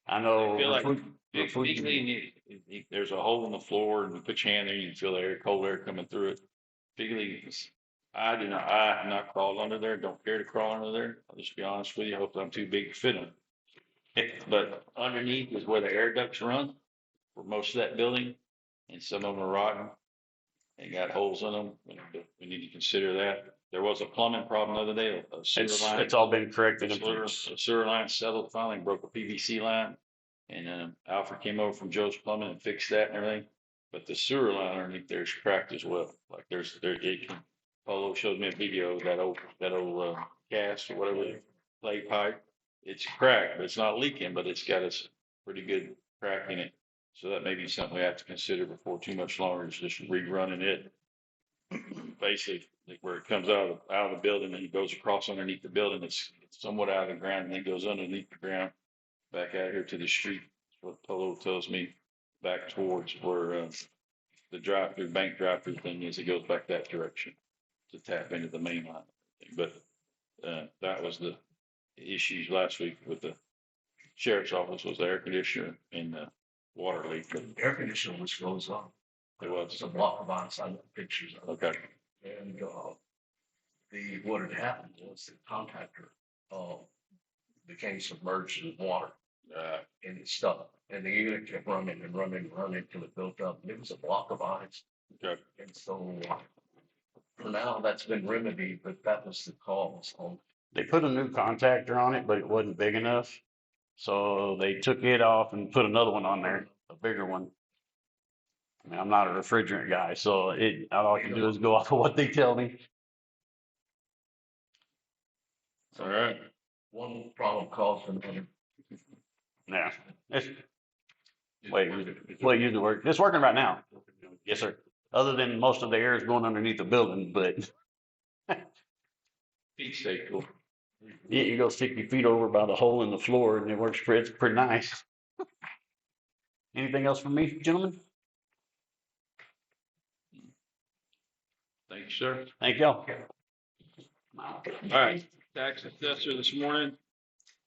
[SPEAKER 8] I know.
[SPEAKER 1] I feel like
[SPEAKER 8] if we-
[SPEAKER 1] Particularly, there's a hole in the floor, and you put your hand there, you can feel the air, cold air coming through it. Particularly, I have not crawled under there. Don't care to crawl under there. I'll just be honest with you. I hope I'm too big to fit in. But underneath is where the air ducts run for most of that building, and some of them are rotten and got holes in them. We need to consider that. There was a plumbing problem the other day. A sewer line.
[SPEAKER 8] It's all been corrected.
[SPEAKER 1] A sewer line settled finally, broke a PVC line. And Alfred came over from Joe's Plumbing and fixed that and everything. But the sewer line underneath there is cracked as well. Like Polo showed me a video of that old cast or whatever, clay pipe. It's cracked, but it's not leaking, but it's got a pretty good crack in it. So that may be something we have to consider before too much longer, is just rerunning it. Basically, like where it comes out of the building and it goes across underneath the building. It's somewhat out of the ground and then goes underneath the ground back out here to the street. That's what Polo tells me, back towards where the drive-through, bank drive-through thing is. It goes back that direction to tap into the main line. But that was the issues last week with the sheriff's office, was the air conditioner and the water leak.
[SPEAKER 2] The air conditioner was goes on.
[SPEAKER 1] It was.
[SPEAKER 2] It's a block of ice. I got pictures of it.
[SPEAKER 1] Okay.
[SPEAKER 2] And what had happened was the contactor became submerged in water and it stuck. And the unit kept running and running and running till it built up. And it was a block of ice.
[SPEAKER 1] Okay.
[SPEAKER 2] And so for now, that's been remedied, but that was the cause.
[SPEAKER 8] They put a new contactor on it, but it wasn't big enough. So they took it off and put another one on there, a bigger one. I mean, I'm not a refrigerant guy, so all I can do is go off of what they tell me.
[SPEAKER 1] All right.
[SPEAKER 2] One problem caused another.
[SPEAKER 8] Yeah. Wait, use the word. It's working right now. Yes, sir. Other than most of the air is going underneath the building, but
[SPEAKER 1] Feet stay cool.
[SPEAKER 8] yeah, you go stick your feet over by the hole in the floor and it works it's pretty nice. Anything else from me, gentlemen?
[SPEAKER 1] Thank you, sir.
[SPEAKER 8] Thank y'all.
[SPEAKER 1] All right. Tax assessor this morning.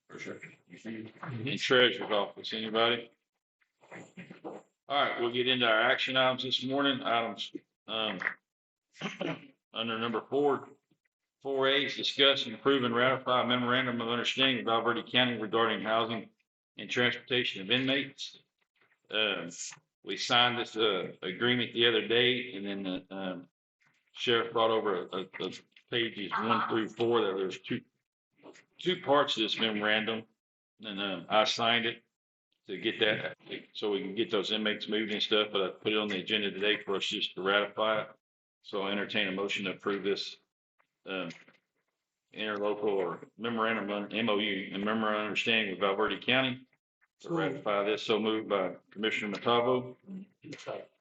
[SPEAKER 1] For sure. And treasurer's office. Anybody? All right, we'll get into our action items this morning. Items under number 4, 4A is discuss and approve and ratify a memorandum of understanding with Val Verde County regarding housing and transportation of inmates. We signed this agreement the other day, and then the sheriff brought over a pages 1 through 4. That there's two parts of this memorandum, and I signed it to get that, so we can get those inmates moved and stuff. But I put it on the agenda today for us just to ratify it. So I entertain a motion to approve this interlocal or memorandum MOU and memorandum of understanding with Val Verde County to ratify this. So moved by Commissioner Matavo,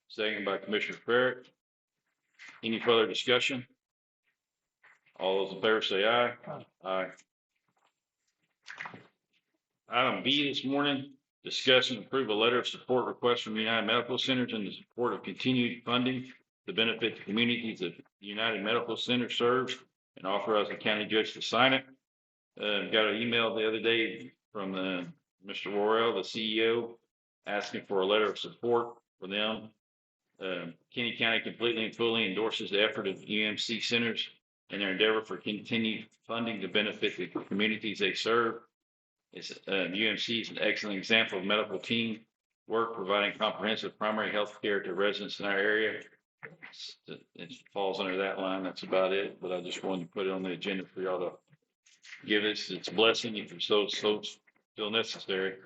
[SPEAKER 1] second by Commissioner Ferrick. Any further discussion? All those in favor say aye. Aye. Item B this morning, discuss and approve a letter of support request from United Medical Centers in the support of continued funding to benefit the communities that United Medical Center serves, and authorize the county judge to sign it. Got an email the other day from Mr. Worrell, the CEO, asking for a letter of support for them. Kinney County completely and fully endorses the effort of UMC centers in their endeavor for continued funding to benefit the communities they serve. UMC is an excellent example of medical team work, providing comprehensive primary health care to residents in our area. It falls under that line. That's about it. But I just wanted to put it on the agenda for y'all to give us its blessing if it's so still necessary.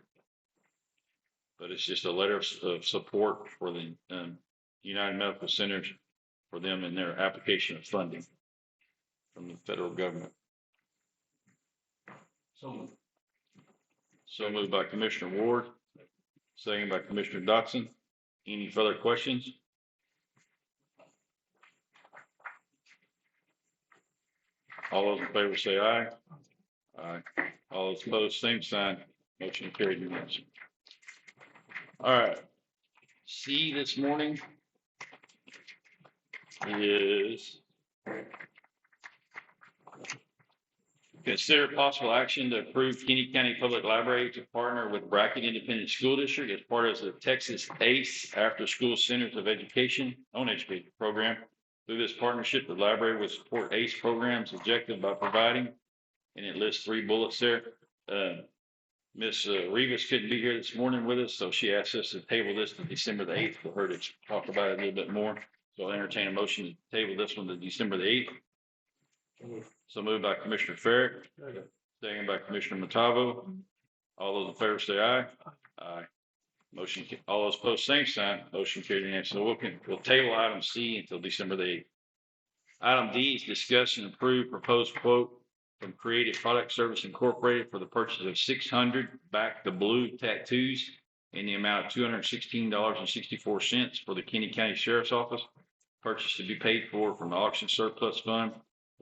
[SPEAKER 1] But it's just a letter of support for the United Medical Centers for them in their application of funding from the federal government. So moved by Commissioner Ward, second by Commissioner Dotson. Any further questions? All those in favor say aye. Aye. All those opposed, same sign. Motion carried unanimously. All right. C this morning is consider possible action to approve Kinney County Public Library to partner with Brackett Independent School District as part of the Texas ACE Afterschool Centers of Education program. Through this partnership, the library will support ACE programs objective by providing, and it lists 3 bullets there. Ms. Rivas couldn't be here this morning with us, so she asked us to table this to December the 8th for her to talk about it a little bit more. So I'll entertain a motion to table this one to December the 8th. So moved by Commissioner Ferrick, second by Commissioner Matavo. All those in favor say aye. Aye. Motion, all those opposed, same sign. Motion carried unanimously. So we'll table item C until December the 8th. Item D is discuss and approve proposed quote from Creative Product Service Incorporated for the purchase of 600 Back the Blue tattoos in the amount of $216.64 for the Kinney County Sheriff's Office. Purchase to be paid for from the auction surplus fund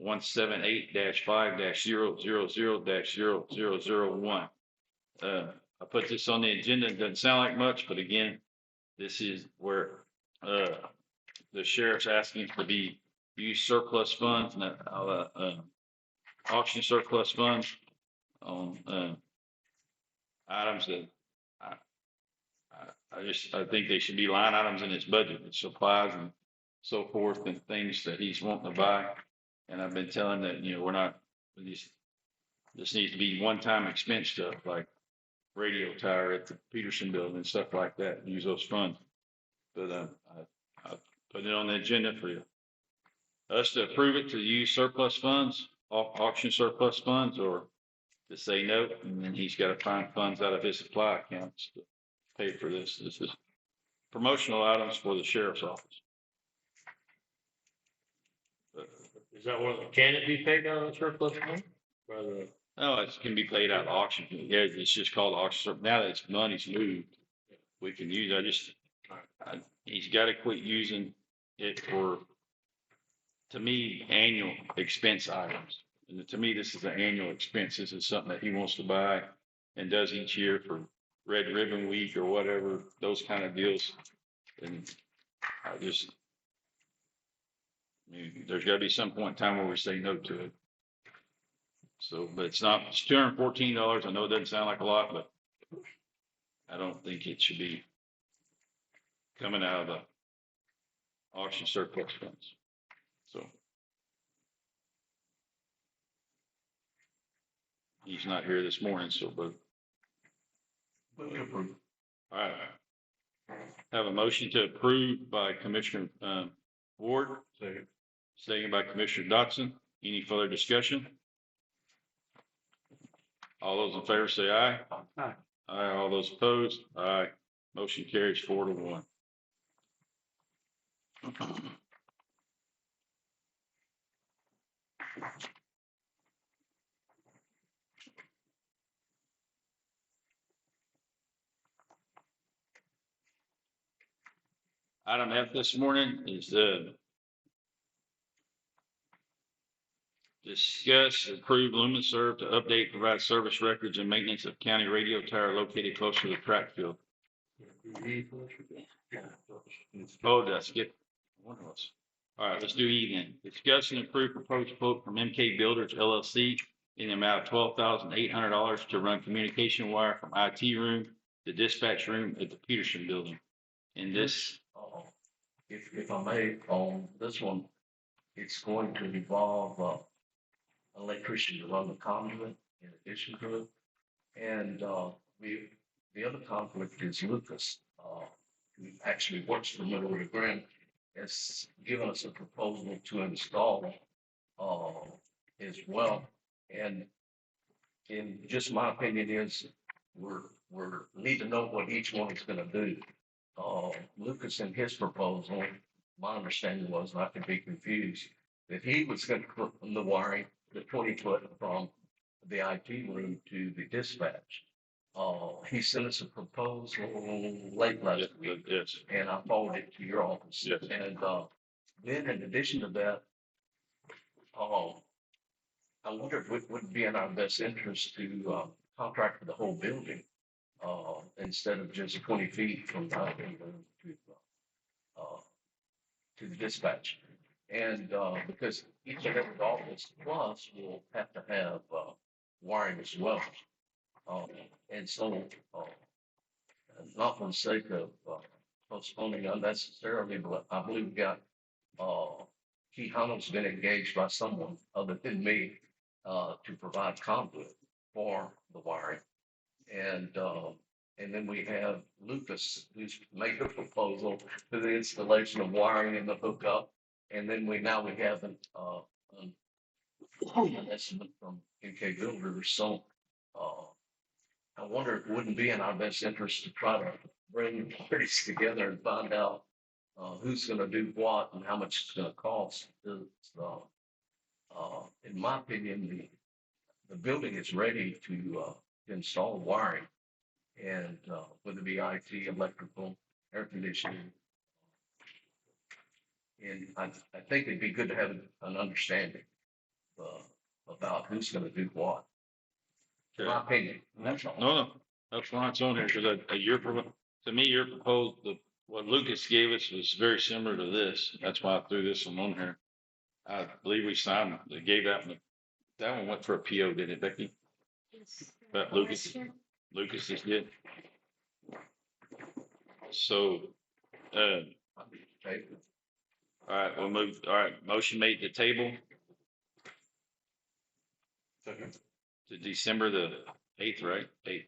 [SPEAKER 1] 178-5-000-0001. I put this on the agenda. It doesn't sound like much, but again, this is where the sheriff's asking to be used surplus funds and auction surplus funds on items that I think they should be line items in his budget, with supplies and so forth and things that he's wanting to buy. And I've been telling that, we're not, this needs to be one-time expense stuff like radio tower at the Peterson building and stuff like that, use those funds. But I put it on the agenda for us to approve it to use surplus funds, auction surplus funds, or to say no, and then he's got to find funds out of his supply accounts to pay for this. This is promotional items for the sheriff's office.
[SPEAKER 10] Is that one, can it be paid out of surplus fund?
[SPEAKER 1] No, it can be paid out of auction. Yeah, it's just called auction. Now that it's money's moved, we can use. He's got to quit using it for, to me, annual expense items. And to me, this is an annual expense. This is something that he wants to buy and does each year for Red Ribbon Week or whatever, those kind of deals. And there's got to be some point in time where we say no to it. So, but it's $214. I know it doesn't sound like a lot, but I don't think it should be coming out of the auction surplus funds. So He's not here this morning, so, but,
[SPEAKER 2] Move to approve.
[SPEAKER 1] all right. Have a motion to approve by Commissioner, Ward.
[SPEAKER 2] Second.
[SPEAKER 1] Second by Commissioner Dotson. Any further discussion? All those in favor say aye.
[SPEAKER 2] Aye.
[SPEAKER 1] Aye. All those opposed? Aye. Motion carries 4-1. Item F this morning is discuss, approve, lumen serve to update, provide service records and maintenance of county radio tower located close to the track field. Oh, did I skip? One of us. All right, let's do E then. Discuss and approve proposed quote from MK Builders LLC in the amount of $12,800 to run communication wire from IT room to dispatch room at the Peterson building. And this,
[SPEAKER 2] If I may, on this one, it's going to involve, electrician to run the conduit in addition to it. And, the other conflict is Lucas, who actually works for Middle Grant, has given us a proposal to install, as well. And in just my opinion is, we're need to know what each one is gonna do. Lucas in his proposal, my understanding was, and I could be confused, that he was gonna put the wiring, the 20-foot from the IT room to the dispatch. He sent us a proposal late last week,
[SPEAKER 1] yes,
[SPEAKER 2] and I forwarded it to your office.
[SPEAKER 1] Yes.
[SPEAKER 2] And, then in addition to that, I wonder if it would be in our best interest to, contract for the whole building, instead of just 20 feet from the IT room to the dispatch. And, because each and every office plus will have to have, wiring as well. And so, not for the sake of, postponing unnecessarily, but I believe we got, Key Hunter's been engaged by someone other than me, to provide conduit for the wiring. And then we have Lucas, who's made a proposal for the installation of wiring and the hookup. And then we have an estimate from MK Builders. So, I wonder if it wouldn't be in our best interest to try to bring the parties together and find out, who's gonna do what and how much it's gonna cost. In my opinion, the building is ready to install wiring. And, whether it be IT, electrical, air conditioning. And I think it'd be good to have an understanding, about who's gonna do what. In my opinion, and that's all.
[SPEAKER 1] no, that's why it's on here, because to me, your proposal, what Lucas gave us was very similar to this. That's why I threw this one on here. I believe we signed, they gave that one went for a PO, didn't it, Becky? That Lucas is good. So,
[SPEAKER 2] Okay.
[SPEAKER 1] all right, we'll move, all right, motion made to table to December the 8th, right? 8th.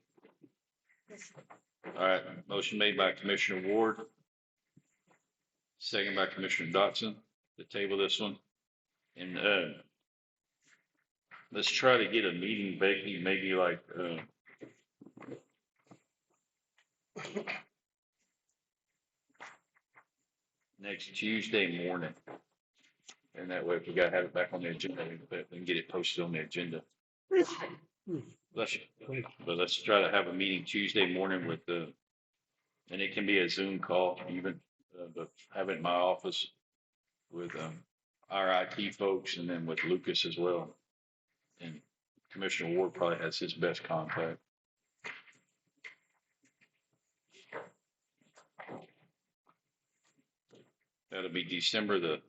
[SPEAKER 1] All right, motion made by Commissioner Ward. Second by Commissioner Dotson to table this one. And, let's try to get a meeting, Becky, maybe like, next Tuesday morning. And that way, if we gotta have it back on the agenda, we can get it posted on the agenda. Let's try to have a meeting Tuesday morning with and it can be a Zoom call even, but have it in my office with, our IT folks and then with Lucas as well. And Commissioner Ward probably has his best contact. That'll be December the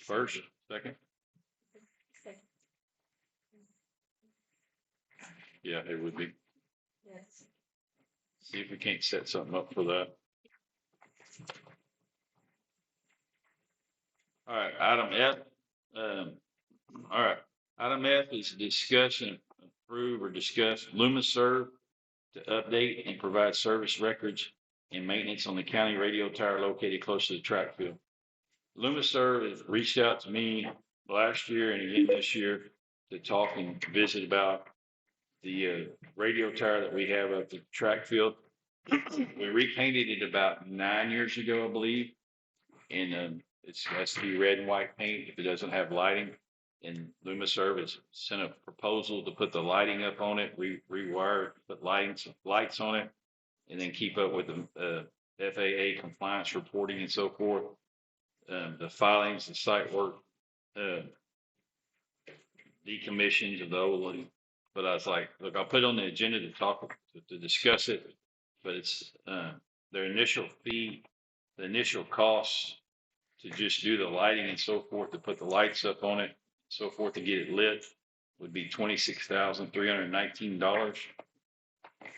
[SPEAKER 1] 1st, 2nd? Yeah, it would be.
[SPEAKER 5] Yes.
[SPEAKER 1] See if we can't set something up for that. All right, item F. All right, item F is discussion approve or discuss LumaServe to update and provide service records and maintenance on the county radio tower located close to the track field. LumaServe has reached out to me last year and again this year to talk and visit about the radio tower that we have at the track field. We repainted it about 9 years ago, I believe. And it has to be red and white paint if it doesn't have lighting. And LumaServe has sent a proposal to put the lighting up on it, rewire, put lights on it, and then keep up with the FAA compliance reporting and so forth. The filings, the site work, decommissions of the old one. But I was like, look, I'll put it on the agenda to talk, to discuss it. But it's their initial fee, the initial costs to just do the lighting and so forth, to put the lights up on it, so forth, to get it lit would be $26,319.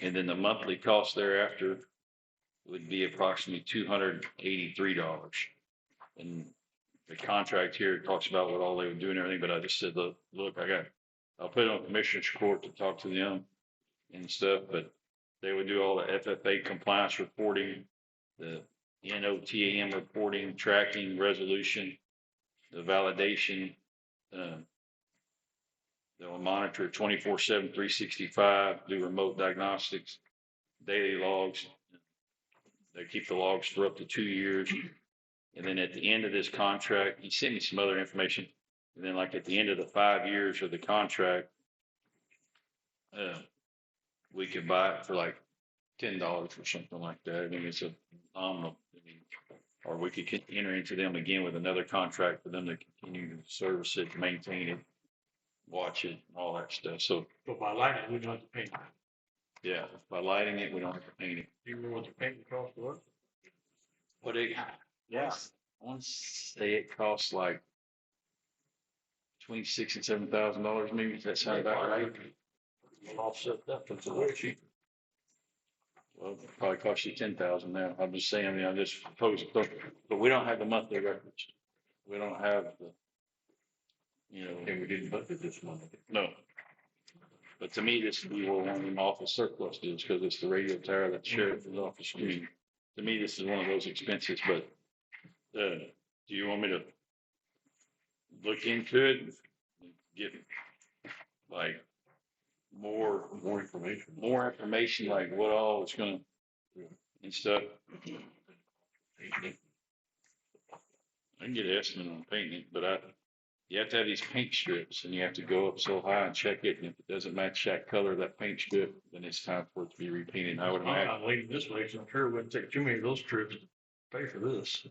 [SPEAKER 1] And then the monthly cost thereafter would be approximately $283. And the contract here talks about what all they would do and everything, but I just said, look, I'll put it on Commissioner's Court to talk to them and stuff, but they would do all the FFA compliance reporting, the NOTAM reporting, tracking, resolution, the validation. They'll monitor 24/7, 365, do remote diagnostics, daily logs. They keep the logs for up to 2 years. And then at the end of this contract, he sent me some other information. And then like at the end of the 5 years of the contract, we could buy it for like $10 or something like that. I mean, it's a phenomenal. I mean, or we could enter into them again with another contract for them to continue to service it, maintain it, watch it, and all that stuff. So
[SPEAKER 10] by lighting, we don't have to paint it.
[SPEAKER 1] yeah, by lighting it, we don't have to paint it.
[SPEAKER 10] Do you remember what the paint cost was?
[SPEAKER 1] But it, yeah, I want to say it costs like between $6,000 and $7,000 maybe. Does that sound about right?
[SPEAKER 10] We'll offset that, it's a little cheaper.
[SPEAKER 1] Well, it probably cost you 10,000 now. I'm just saying, I mean, I just proposed it, but we don't have the monthly records. We don't have the, you know.
[SPEAKER 10] And we didn't budget this month.
[SPEAKER 1] No. But to me, this would be one of them office surplus deals because it's the radio tower that the sheriff's office. I mean, to me, this is one of those expenses, but do you want me to look into it? Get like more information, like what all it's gonna and stuff. I can get an estimate on painting it, but you have to have these paint strips and you have to go up so high and check it. And if it doesn't match that color of that paint strip, then it's time for it to be repainted. I would
[SPEAKER 10] I'm
[SPEAKER 1] imagine
[SPEAKER 10] not leaving this way, so I'm sure it wouldn't take too many of those trips to pay for this.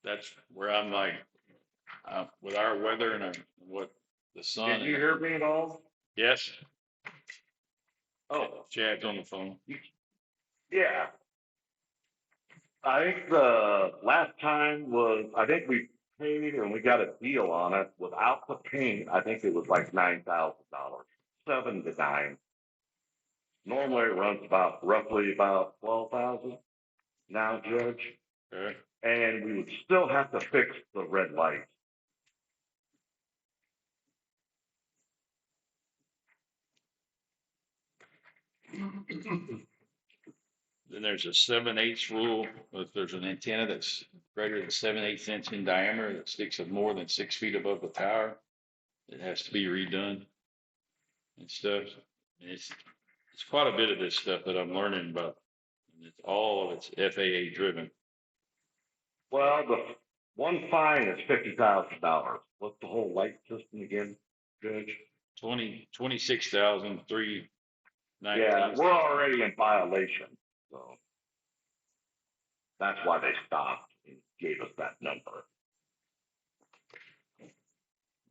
[SPEAKER 1] that's where I'm like, with our weather and what the sun.
[SPEAKER 2] Did you hear me at all?
[SPEAKER 1] Yes.
[SPEAKER 2] Oh,
[SPEAKER 1] Chad's on the phone.
[SPEAKER 2] yeah. I think the last time was, I think we paid and we got a deal on it without the paint. I think it was like $9,000, 7 to 9. Normally it runs roughly about 12,000 now, Judge.
[SPEAKER 1] Okay.
[SPEAKER 2] And we would still have to fix the red lights.
[SPEAKER 1] Then there's a 7/8 rule. If there's an antenna that's greater than 7/8 inch in diameter that sticks up more than 6 feet above the tower, it has to be redone and stuff. And it's quite a bit of this stuff that I'm learning about. And it's all of it's FAA driven.
[SPEAKER 2] Well, the one fine is $50,000. What's the whole light system again, Judge?
[SPEAKER 1] 26,319.
[SPEAKER 2] Yeah, we're already in violation, so that's why they stopped and gave us that number.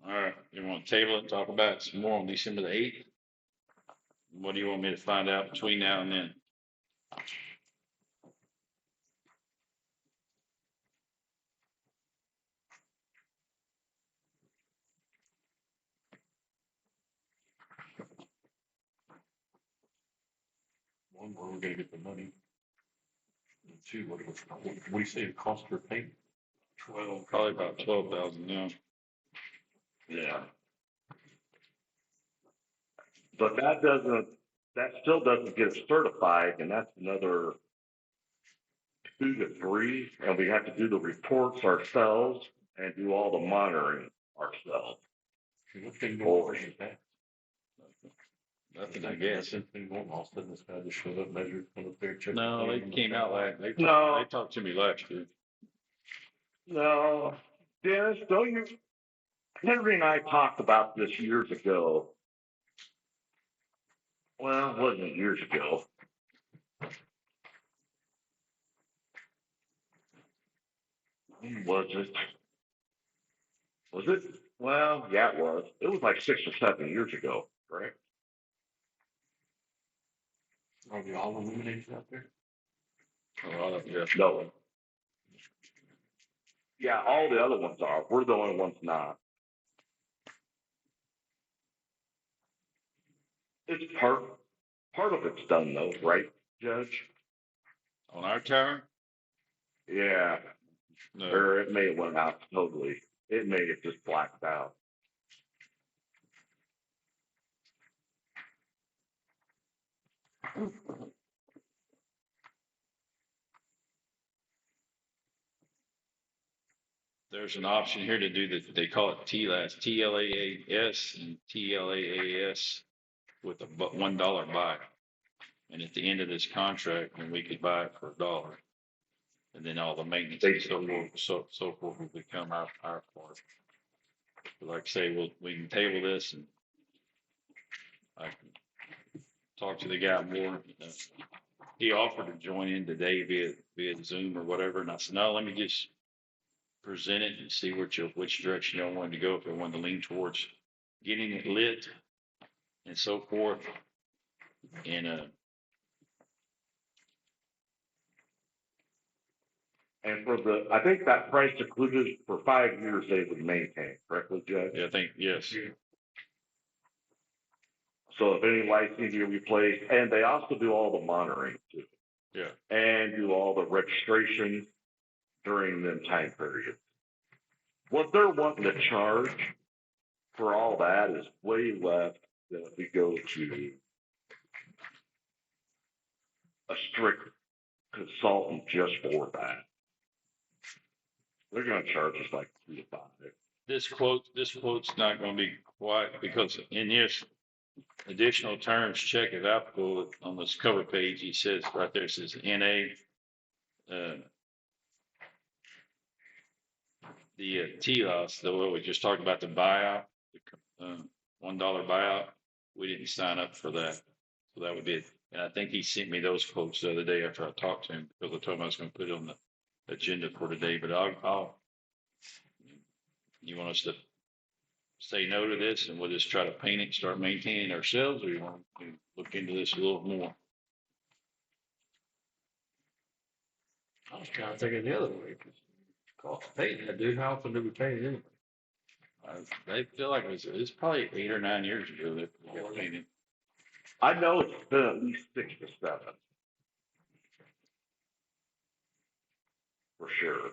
[SPEAKER 1] All right, you want to table it and talk about it some more on December the 8th? What do you want me to find out between now and then?
[SPEAKER 10] One, where we're gonna get the money. And two, what do we say it costs for paint? 12.
[SPEAKER 1] Probably about 12,000 now.
[SPEAKER 2] Yeah.
[SPEAKER 11] But that still doesn't get us certified, and that's another 2 to 3, and we have to do the reports ourselves and do all the monitoring ourselves.
[SPEAKER 10] What's been going on with that?
[SPEAKER 1] Nothing, I guess.
[SPEAKER 10] Something going on, all of a sudden this guy just showed up, measured, went up there, checked.
[SPEAKER 1] No,
[SPEAKER 10] the
[SPEAKER 1] they
[SPEAKER 10] thing,
[SPEAKER 1] came out last,
[SPEAKER 11] No.
[SPEAKER 1] they talked to me last year.
[SPEAKER 11] No, Dennis, don't you? Henry and I talked about this years ago. Well, it wasn't years ago. Was it? Was it? Well, yeah, it was. It was like 6 or 7 years ago, right?
[SPEAKER 10] Are they all illuminated out there?
[SPEAKER 1] Oh, yeah.
[SPEAKER 11] No. Yeah, all the other ones are. We're the only ones not. It's part of it's done though, right, Judge?
[SPEAKER 1] On our tower?
[SPEAKER 11] Yeah.
[SPEAKER 1] No.
[SPEAKER 11] Or it may have went out totally. It may have just blacked out.
[SPEAKER 1] There's an option here to do that. They call it TLAS, TLAAS and TLAAS with a $1 buy. And at the end of this contract, then we could buy it for $1. And then all the maintenance and so forth will become our part. But like I say, we can table this and I can talk to the guy more. He offered to join in today via Zoom or whatever. And I said, no, let me just present it and see which direction y'all wanted to go. If they wanted to lean towards getting it lit and so forth.
[SPEAKER 11] And I think that price included for 5 years they would maintain, correctly, Judge?
[SPEAKER 1] Yeah, I think, yes.
[SPEAKER 11] So if any lights need to be replaced, and they also do all the monitoring too.
[SPEAKER 1] Yeah.
[SPEAKER 11] And do all the registration during the time period. What they're wanting to charge for all that is way less than if we go to a strict consultant just for that. They're gonna charge us like 3 to 5.
[SPEAKER 1] This quote's not gonna be quite, because in this additional terms, check if applicable, on this cover page, he says right there, it says NA. The TLOS, the way we just talked about the buyout, the $1 buyout, we didn't sign up for that. So that would be it. And I think he sent me those quotes the other day after I talked to him, because I told him I was gonna put it on the agenda for today, but you want us to say no to this and we'll just try to paint it, start maintaining ourselves, or you want to look into this a little more?
[SPEAKER 10] I was kind of thinking the other way, because cost of painting that, dude, how often do we paint it anyway?
[SPEAKER 1] I feel like it's probably 8 or 9 years ago that we got painted.
[SPEAKER 11] I know it's been at least 6 to 7. For sure.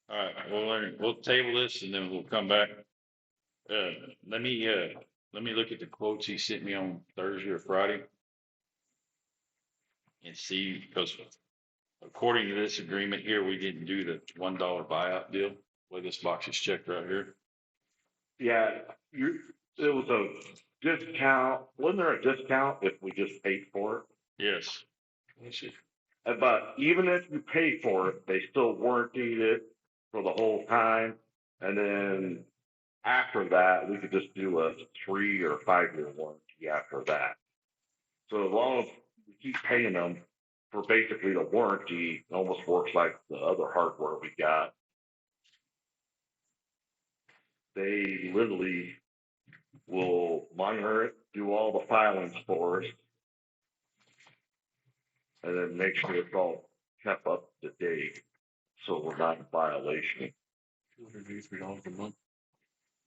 [SPEAKER 1] All right, we'll table this and then we'll come back. Let me look at the quotes he sent me on Thursday or Friday and see, because according to this agreement here, we didn't do the $1 buyout deal, where this box is checked right here.
[SPEAKER 11] Yeah, it was a discount. Wasn't there a discount if we just paid for it?
[SPEAKER 1] Yes.
[SPEAKER 11] But even if you pay for it, they still warranted it for the whole time. And then after that, we could just do a 3 or 5 year warranty after that. So as long as we keep paying them for basically the warranty, it almost works like the other hardware we got. They literally will monitor it, do all the filings for us, and then make sure it's all kept up to date, so we're not in violation.
[SPEAKER 10] $283 a month.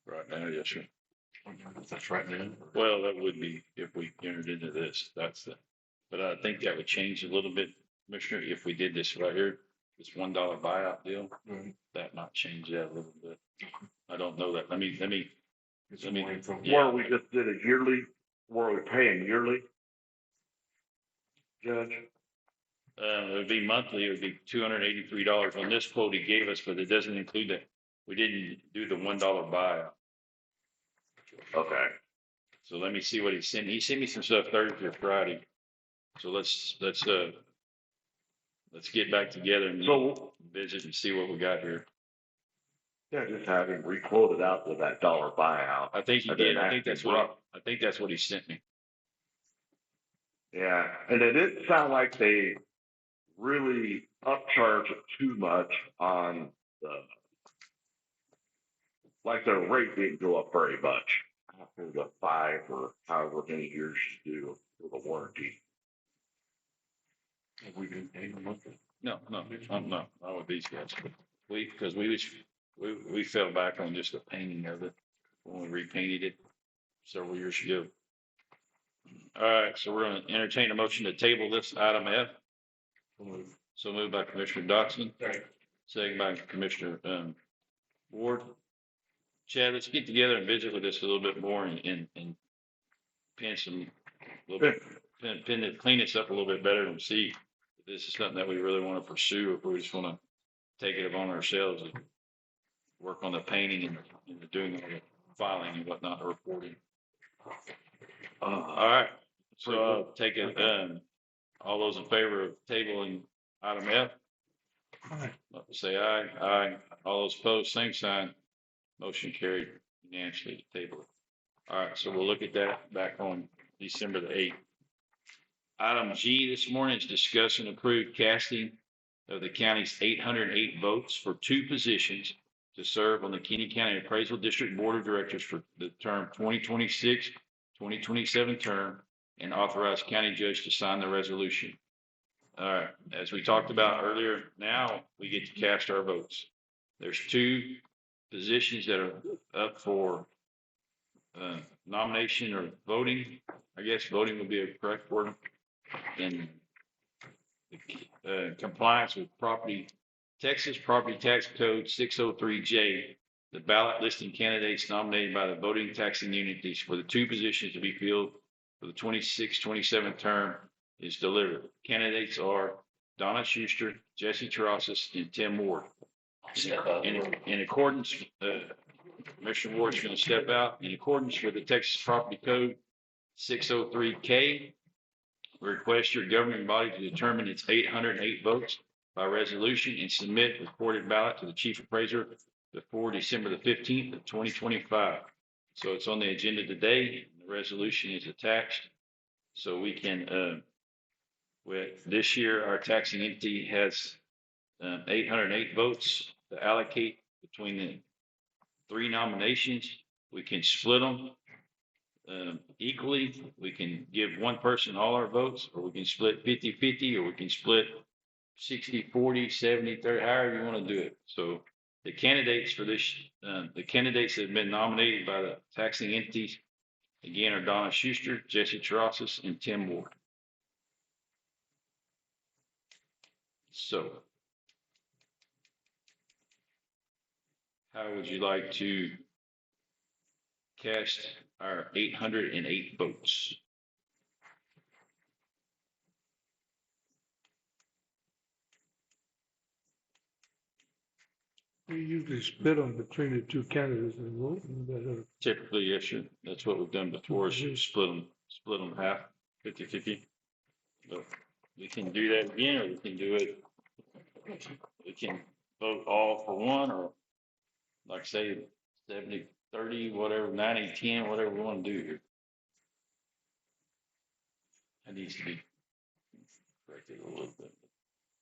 [SPEAKER 1] Right now, yes, sir.
[SPEAKER 10] That's right now.
[SPEAKER 1] Well, that would be if we entered into this. That's the But I think that would change a little bit, Commissioner, if we did this right here, this $1 buyout deal, that might change that a little bit. I don't know that. Let me,
[SPEAKER 10] Get some more info.
[SPEAKER 1] Yeah.
[SPEAKER 11] Where we just did a yearly, where we pay them yearly. Judge,
[SPEAKER 1] it would be monthly, it would be $283 on this quote he gave us, but it doesn't include that. We didn't do the $1 buyout.
[SPEAKER 11] okay.
[SPEAKER 1] So let me see what he sent. He sent me some stuff Thursday or Friday. So let's get back together and
[SPEAKER 11] So,
[SPEAKER 1] visit and see what we got here.
[SPEAKER 11] yeah, just have him re-quote it out with that dollar buyout.
[SPEAKER 1] I think he
[SPEAKER 11] And
[SPEAKER 1] did.
[SPEAKER 11] then
[SPEAKER 1] I think
[SPEAKER 11] ask
[SPEAKER 1] that's
[SPEAKER 11] him
[SPEAKER 1] what he sent me.
[SPEAKER 11] Yeah, and it didn't sound like they really upcharge it too much on the, like their rate didn't go up very much after the 5 or however many years you do for the warranty.
[SPEAKER 10] Have we been paying monthly?
[SPEAKER 1] No, not with these guys. Because we fell back on just the painting of it when we repainted it several years ago. All right, so we're gonna entertain a motion to table this item F. So moved by Commissioner Dotson. Second by Commissioner Ward. Chad, let's get together and visit with this a little bit more and pin some, little bit, clean this up a little bit better and see if this is something that we really want to pursue, or if we just want to take it upon ourselves and work on the painting and doing all the filing and whatnot, the reporting. All right, so take it, all those in favor of tabling item F? Say aye. Aye. All those opposed, same sign. Motion carried unanimously to table it. All right, so we'll look at that back on December the 8th. Item G this morning is discuss and approve casting of the county's 808 votes for 2 positions to serve on the Kinney County Appraisal District Board of Directors for the term 2026, 2027 term, and authorize county judge to sign the resolution. All right, as we talked about earlier, now we get to cast our votes. There's 2 positions that are up for nomination or voting. I guess voting would be a correct word. In compliance with Texas Property Tax Code 603J, the ballot listing candidates nominated by the voting taxing unities for the 2 positions to be filled for the 26-27 term is delivered. Candidates are Donna Schuster, Jesse Terrasas, and Tim Ward. In accordance, Commissioner Ward's going to step out. In accordance with the Texas Property Code 603K, we request your governing body to determine its 808 votes by resolution and submit recorded ballot to the chief appraiser before December the 15th of 2025. So it's on the agenda today. The resolution is attached. So we can, with this year, our taxing entity has 808 votes to allocate between the 3 nominations. We can split them equally. We can give one person all our votes, or we can split 50-50, or we can split 60-40, 70-30, however you want to do it. So the candidates for this, the candidates that have been nominated by the taxing entities, again, are Donna Schuster, Jesse Terrasas, and Tim Ward. So how would you like to cast our 808 votes?
[SPEAKER 6] We usually split them between the 2 candidates and vote.
[SPEAKER 1] Typically, yes, sir. That's what we've done before, is split them half, 50-50. But we can do that again, or we can do it, we can vote all for one, or like say 70-30, whatever, 90-10, whatever we want to do here. It needs to be corrected a little bit.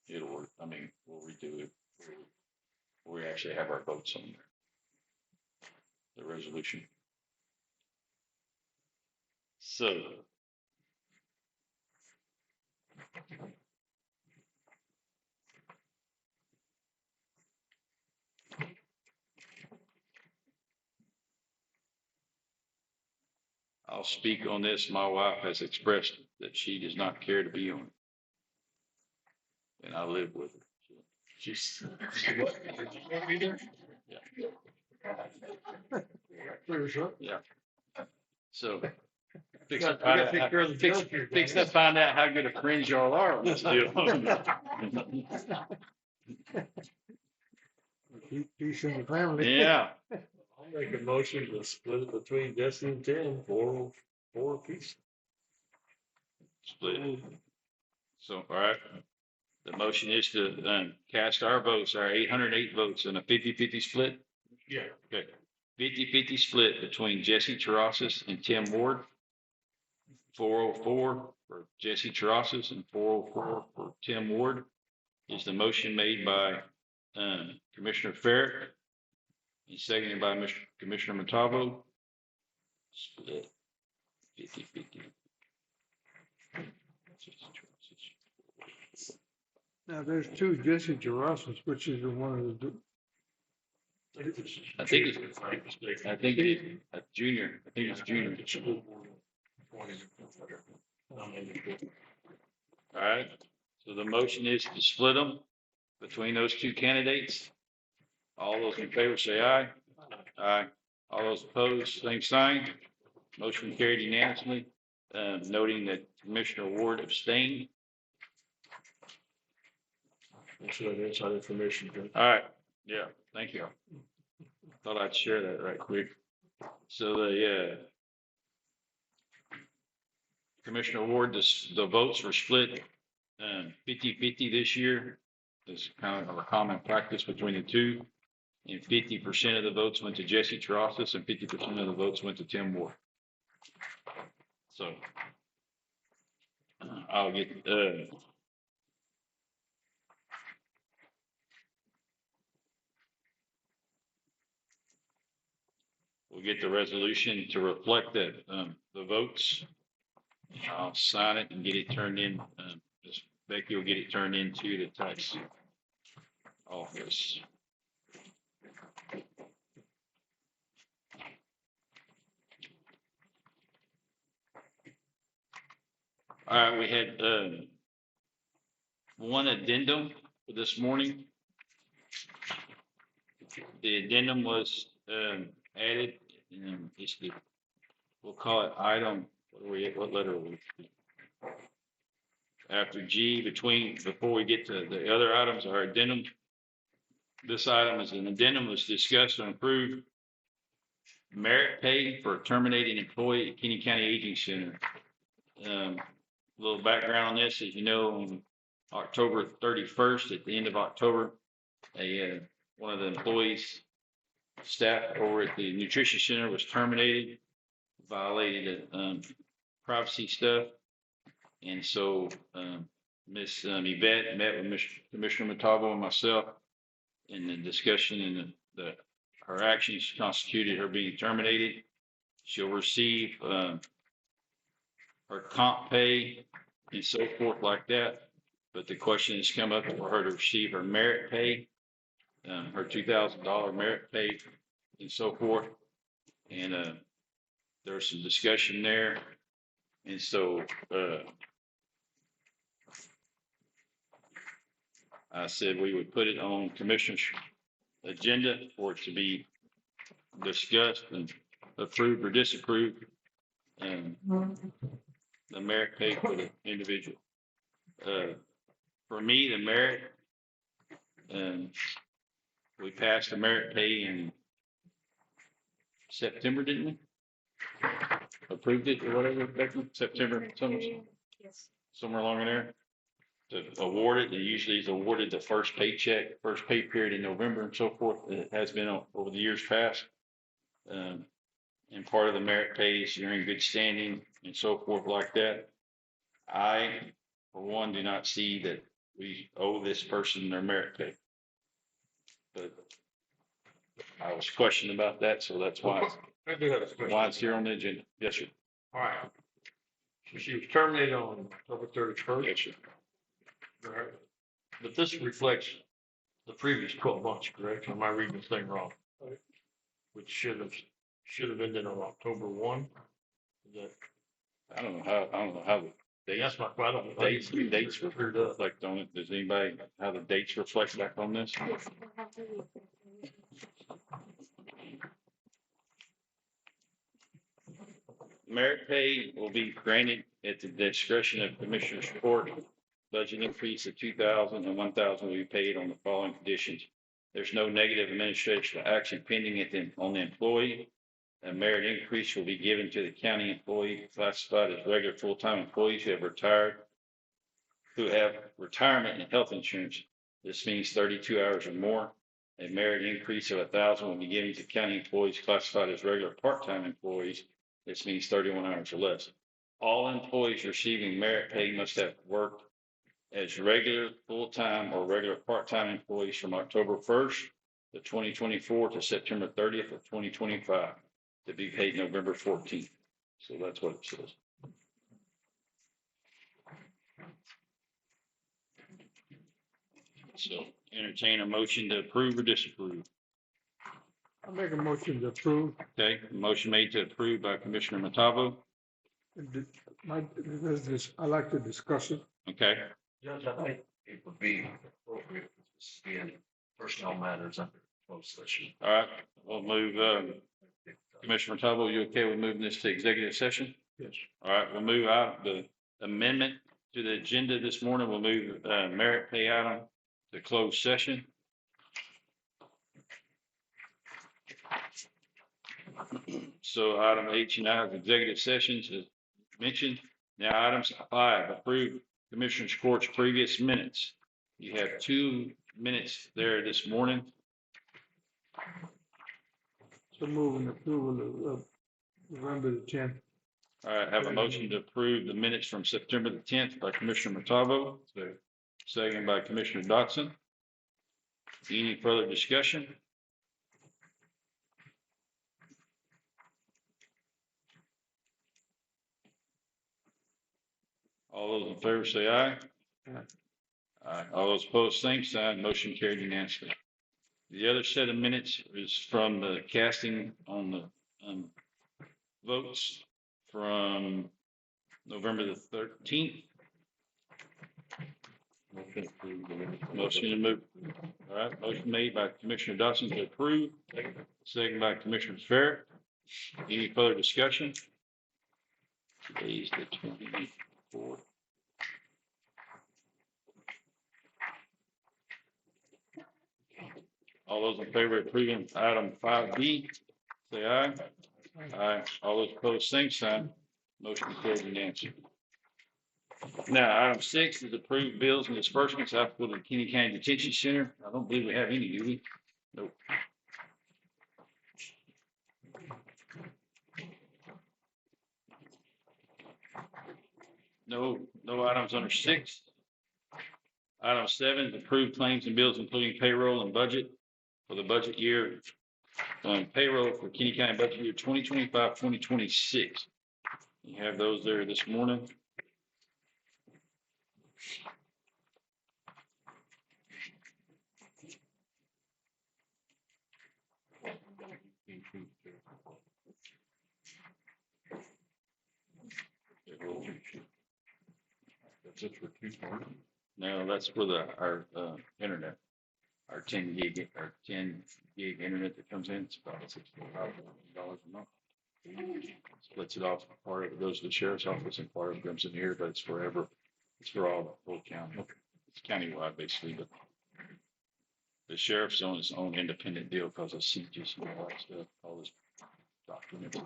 [SPEAKER 1] It'll work. I mean, we'll redo it. We actually have our votes on there, the resolution. So I'll speak on this. My wife has expressed that she does not care to be on it. And I live with her.
[SPEAKER 10] She's.
[SPEAKER 1] Yeah. So. Fix
[SPEAKER 10] gotta
[SPEAKER 1] to find
[SPEAKER 10] take
[SPEAKER 1] out
[SPEAKER 10] care of the
[SPEAKER 1] fix-
[SPEAKER 10] junk here,
[SPEAKER 1] fix
[SPEAKER 10] guys.
[SPEAKER 1] to find out how good a friends y'all are on this deal.
[SPEAKER 10] Peace in the family.
[SPEAKER 1] Yeah,
[SPEAKER 10] I'll make a motion to split it between Jesse and Tim, four apiece.
[SPEAKER 1] split. So, all right. The motion is to cast our votes, our 808 votes in a 50-50 split.
[SPEAKER 10] Yeah.
[SPEAKER 1] Okay. 50-50 split between Jesse Terrasses and Tim Ward. 404 for Jesse Terrasses and 404 for Tim Ward. Is the motion made by Commissioner Ferrick and seconded by Commissioner Matavo. Split 50-50.
[SPEAKER 10] Now, there's two Jesse Gerasmus, which is the one of the.
[SPEAKER 1] I think it's a junior. I think it's junior. All right. So the motion is to split them between those two candidates. All those in favor say aye. Aye. All those opposed, same sign. Motion carried unanimously, noting that Commissioner Ward abstained.
[SPEAKER 10] Inside information.
[SPEAKER 1] All right. Yeah, thank you. Thought I'd share that right quick. So the Commissioner Ward, the votes were split 50-50 this year. It's kind of a common practice between the two. And 50% of the votes went to Jesse Terrasses and 50% of the votes went to Tim Ward. So I'll get we'll get the resolution to reflect that the votes. I'll sign it and get it turned in. Becky will get it turned into the tax office. All right, we had one addendum for this morning. The addendum was added, and it's the, we'll call it item, what letter are we? After G, before we get to the other items, our addendum. This item is an addendum was discussed and approved merit pay for terminating employee at Kinney County Aging Center. A little background on this, as you know, on October 31st, at the end of October, one of the employees, staff over at the nutrition center was terminated, violated privacy stuff. And so Miss Yvette met with Commissioner Matavo and myself in the discussion, and her actions constituted her being terminated. She'll receive her comp pay and so forth like that. But the question has come up for her to receive her merit pay, her $2,000 merit pay and so forth. And there was some discussion there. And so I said we would put it on Commissioner's agenda for it to be discussed and approved or disapproved. And the merit pay for the individual. For me, the merit, we passed the merit pay in September, didn't we? Approved it or whatever, Becky, September, somewhere along in there. To award it, it usually is awarded the first paycheck, first pay period in November and so forth. It has been over the years past. And part of the merit pay is you're in good standing and so forth like that. I, for one, do not see that we owe this person their merit pay. But I was questioned about that, so that's why
[SPEAKER 10] I do have a question.
[SPEAKER 1] why it's here on the agenda. Yes, sir.
[SPEAKER 10] All right. So she was terminated on October 31st.
[SPEAKER 1] Yes, sir.
[SPEAKER 10] All right. But this reflects the previous 12 months, correct? Am I reading this thing wrong? Which should have ended on October 1.
[SPEAKER 1] I don't know how the
[SPEAKER 10] That's my, I don't.
[SPEAKER 1] dates reflect on it. Does anybody, how the dates reflect back on this? Merit pay will be granted at the discretion of Commissioners Court. Budget increase of 2,000 and 1,000 will be paid on the following conditions. There's no negative administrative action pending on the employee. A merit increase will be given to the county employee classified as regular full-time employees who have retirement and health insurance. This means 32 hours or more. A merit increase of 1,000 will be given to county employees classified as regular part-time employees. This means 31 hours or less. All employees receiving merit pay must have worked as regular full-time or regular part-time employees from October 1st of 2024 to September 30th of 2025 to be paid November 14th. So that's what it says. So entertain a motion to approve or disapprove.
[SPEAKER 6] I make a motion to approve.
[SPEAKER 1] Okay, motion made to approve by Commissioner Matavo.
[SPEAKER 6] I like to discuss it.
[SPEAKER 1] Okay,
[SPEAKER 2] Judge, I think it would be appropriate to be in personnel matters under closed session.
[SPEAKER 1] all right, we'll move, Commissioner Matavo, you okay with moving this to executive session?
[SPEAKER 6] Yes.
[SPEAKER 1] All right, we'll move out the amendment to the agenda this morning. We'll move merit pay item to closed session. So item H and I is executive sessions as mentioned. Now items 5, approve Commissioners Court's previous minutes. You have 2 minutes there this morning.
[SPEAKER 6] So moving approval of November the 10th.
[SPEAKER 1] All right, have a motion to approve the minutes from September the 10th by Commissioner Matavo. Second by Commissioner Dotson. Any further discussion? All those in favor say aye. Aye. All those opposed, same sign. Motion carried unanimously. The other set of minutes is from the casting on the votes from November the 13th. Motion to move. All right, motion made by Commissioner Dawson to approve, second by Commissioner Farrett. Any further discussion? Today's the 24th. All those in favor of approving item 5B, say aye. Aye. All those opposed, same sign. Motion carried unanimously. Now, item 6 is approved bills and disbursements applicable to the Kinney County Detention Center. I don't believe we have any, do we? Nope. No items under 6. Item 7 is approved claims and bills, including payroll and budget for the budget year on payroll for Kinney County budget year 2025, 2026. You have those there this morning.
[SPEAKER 10] That's it for 2 months.
[SPEAKER 1] No, that's for our internet, our 10 gig internet that comes in. It's about $65 a month. Splits it off. Part of it goes to the sheriff's office and part of it comes in here, but it's forever. It's for all the whole county. It's countywide basically, but the sheriff's on his own independent deal because of CJs and all that stuff, all this documents.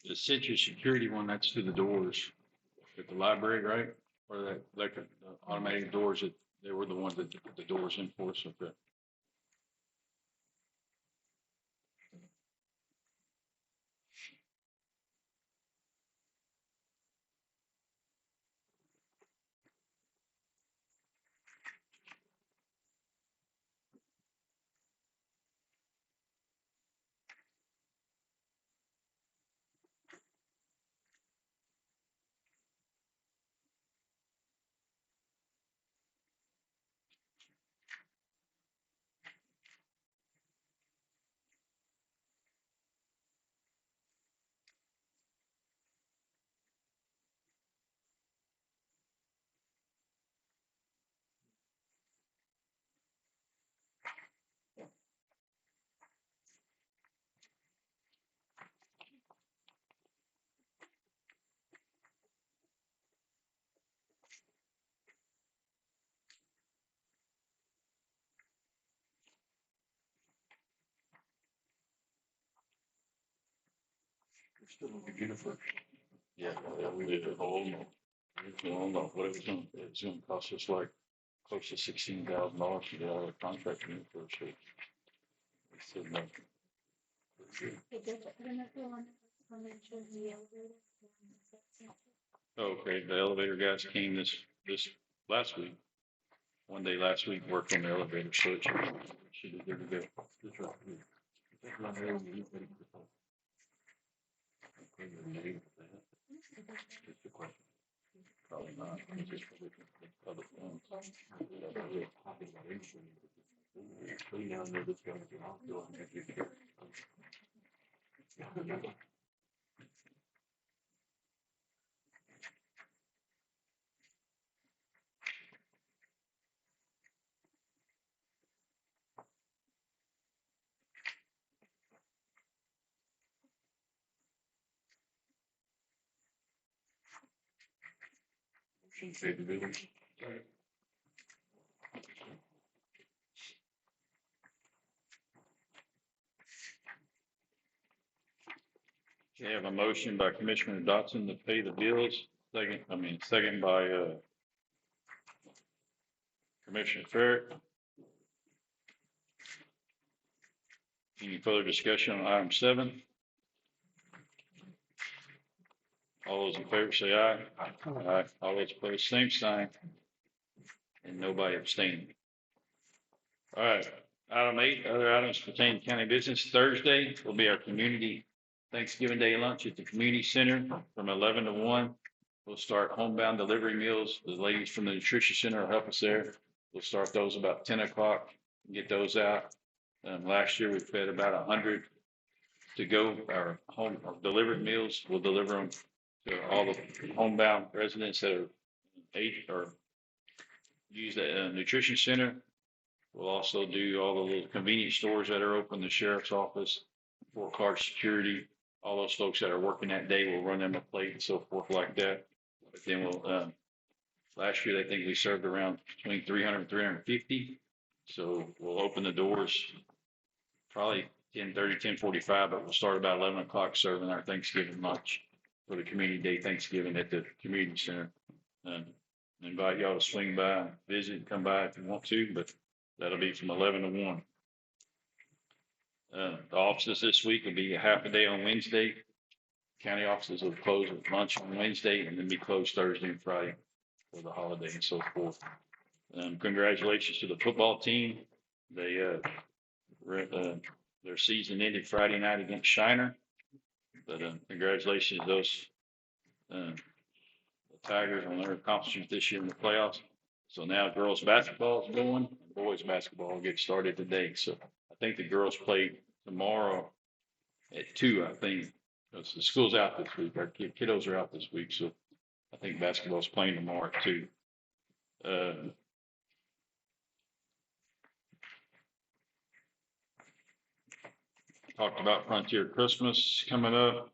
[SPEAKER 1] the Central Security one, that's to the doors at the library, right? Or that, like, the automatic doors that, they were the ones that put the doors in for us, okay.
[SPEAKER 10] We're still on the Jennifer.
[SPEAKER 1] Yeah, we did it all, we don't know what it's gonna cost us like close to $16,000 to get all the contract in first. So we said no. Okay, the elevator guys came this last week. One day last week, worked on the elevator, so it should be good to go.
[SPEAKER 10] That's right. That's not how we use it. Okay, your name for that. Just a question.
[SPEAKER 1] Probably not. It's just for the other ones.
[SPEAKER 10] So now I know this guy's going to go and get you. Shouldn't say the village.
[SPEAKER 1] Okay, I have a motion by Commissioner Dotson to pay the bills. Second by, Commissioner Ferrick. Any further discussion on item 7? All those in favor say aye. Aye. All those opposed, same sign. And nobody abstaining. All right, item 8, other items pertaining to county business. Thursday will be our community Thanksgiving Day lunch at the community center from 11 to 1. We'll start homebound delivery meals. The ladies from the nutrition center will help us there. We'll start those about 10 o'clock and get those out. Last year we fed about 100 to go, our home or delivered meals. We'll deliver them to all the homebound residents that are ate or use the nutrition center. We'll also do all the little convenience stores that are open, the sheriff's office, Fort Clark Security, all those folks that are working that day, we'll run them a plate and so forth like that. But then we'll, last year, I think we served around between 300 and 350. So we'll open the doors probably 10:30, 10:45, but we'll start about 11 o'clock serving our Thanksgiving lunch for the community day Thanksgiving at the community center. Invite y'all to swing by, visit, come by if you want to, but that'll be from 11 to 1. The offices this week will be a half a day on Wednesday. County offices will close at lunch on Wednesday and then be closed Thursday and Friday for the holiday and so forth. Congratulations to the football team. They, their season ended Friday night against Shiner. But congratulations to those the Tigers on their accomplishments this year in the playoffs. So now girls basketball is going, boys basketball will get started today. So I think the girls play tomorrow at 2, I think. Because the school's out this week. Our kiddos are out this week. So I think basketball's playing tomorrow at 2. Talked about Frontier Christmas coming up.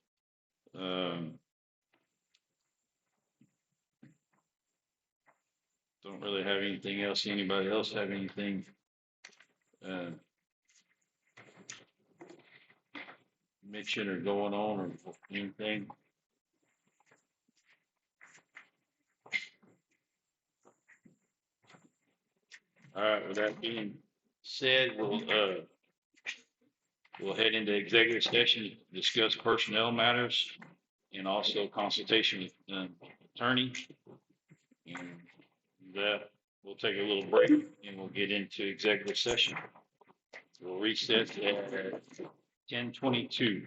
[SPEAKER 1] Don't really have anything else. Anybody else have anything mention or going on or anything? All right, with that being said, we'll head into executive session, to discuss personnel matters and also consultation with the attorney. And that, we'll take a little break and we'll get into executive session. We'll recess at 10:22.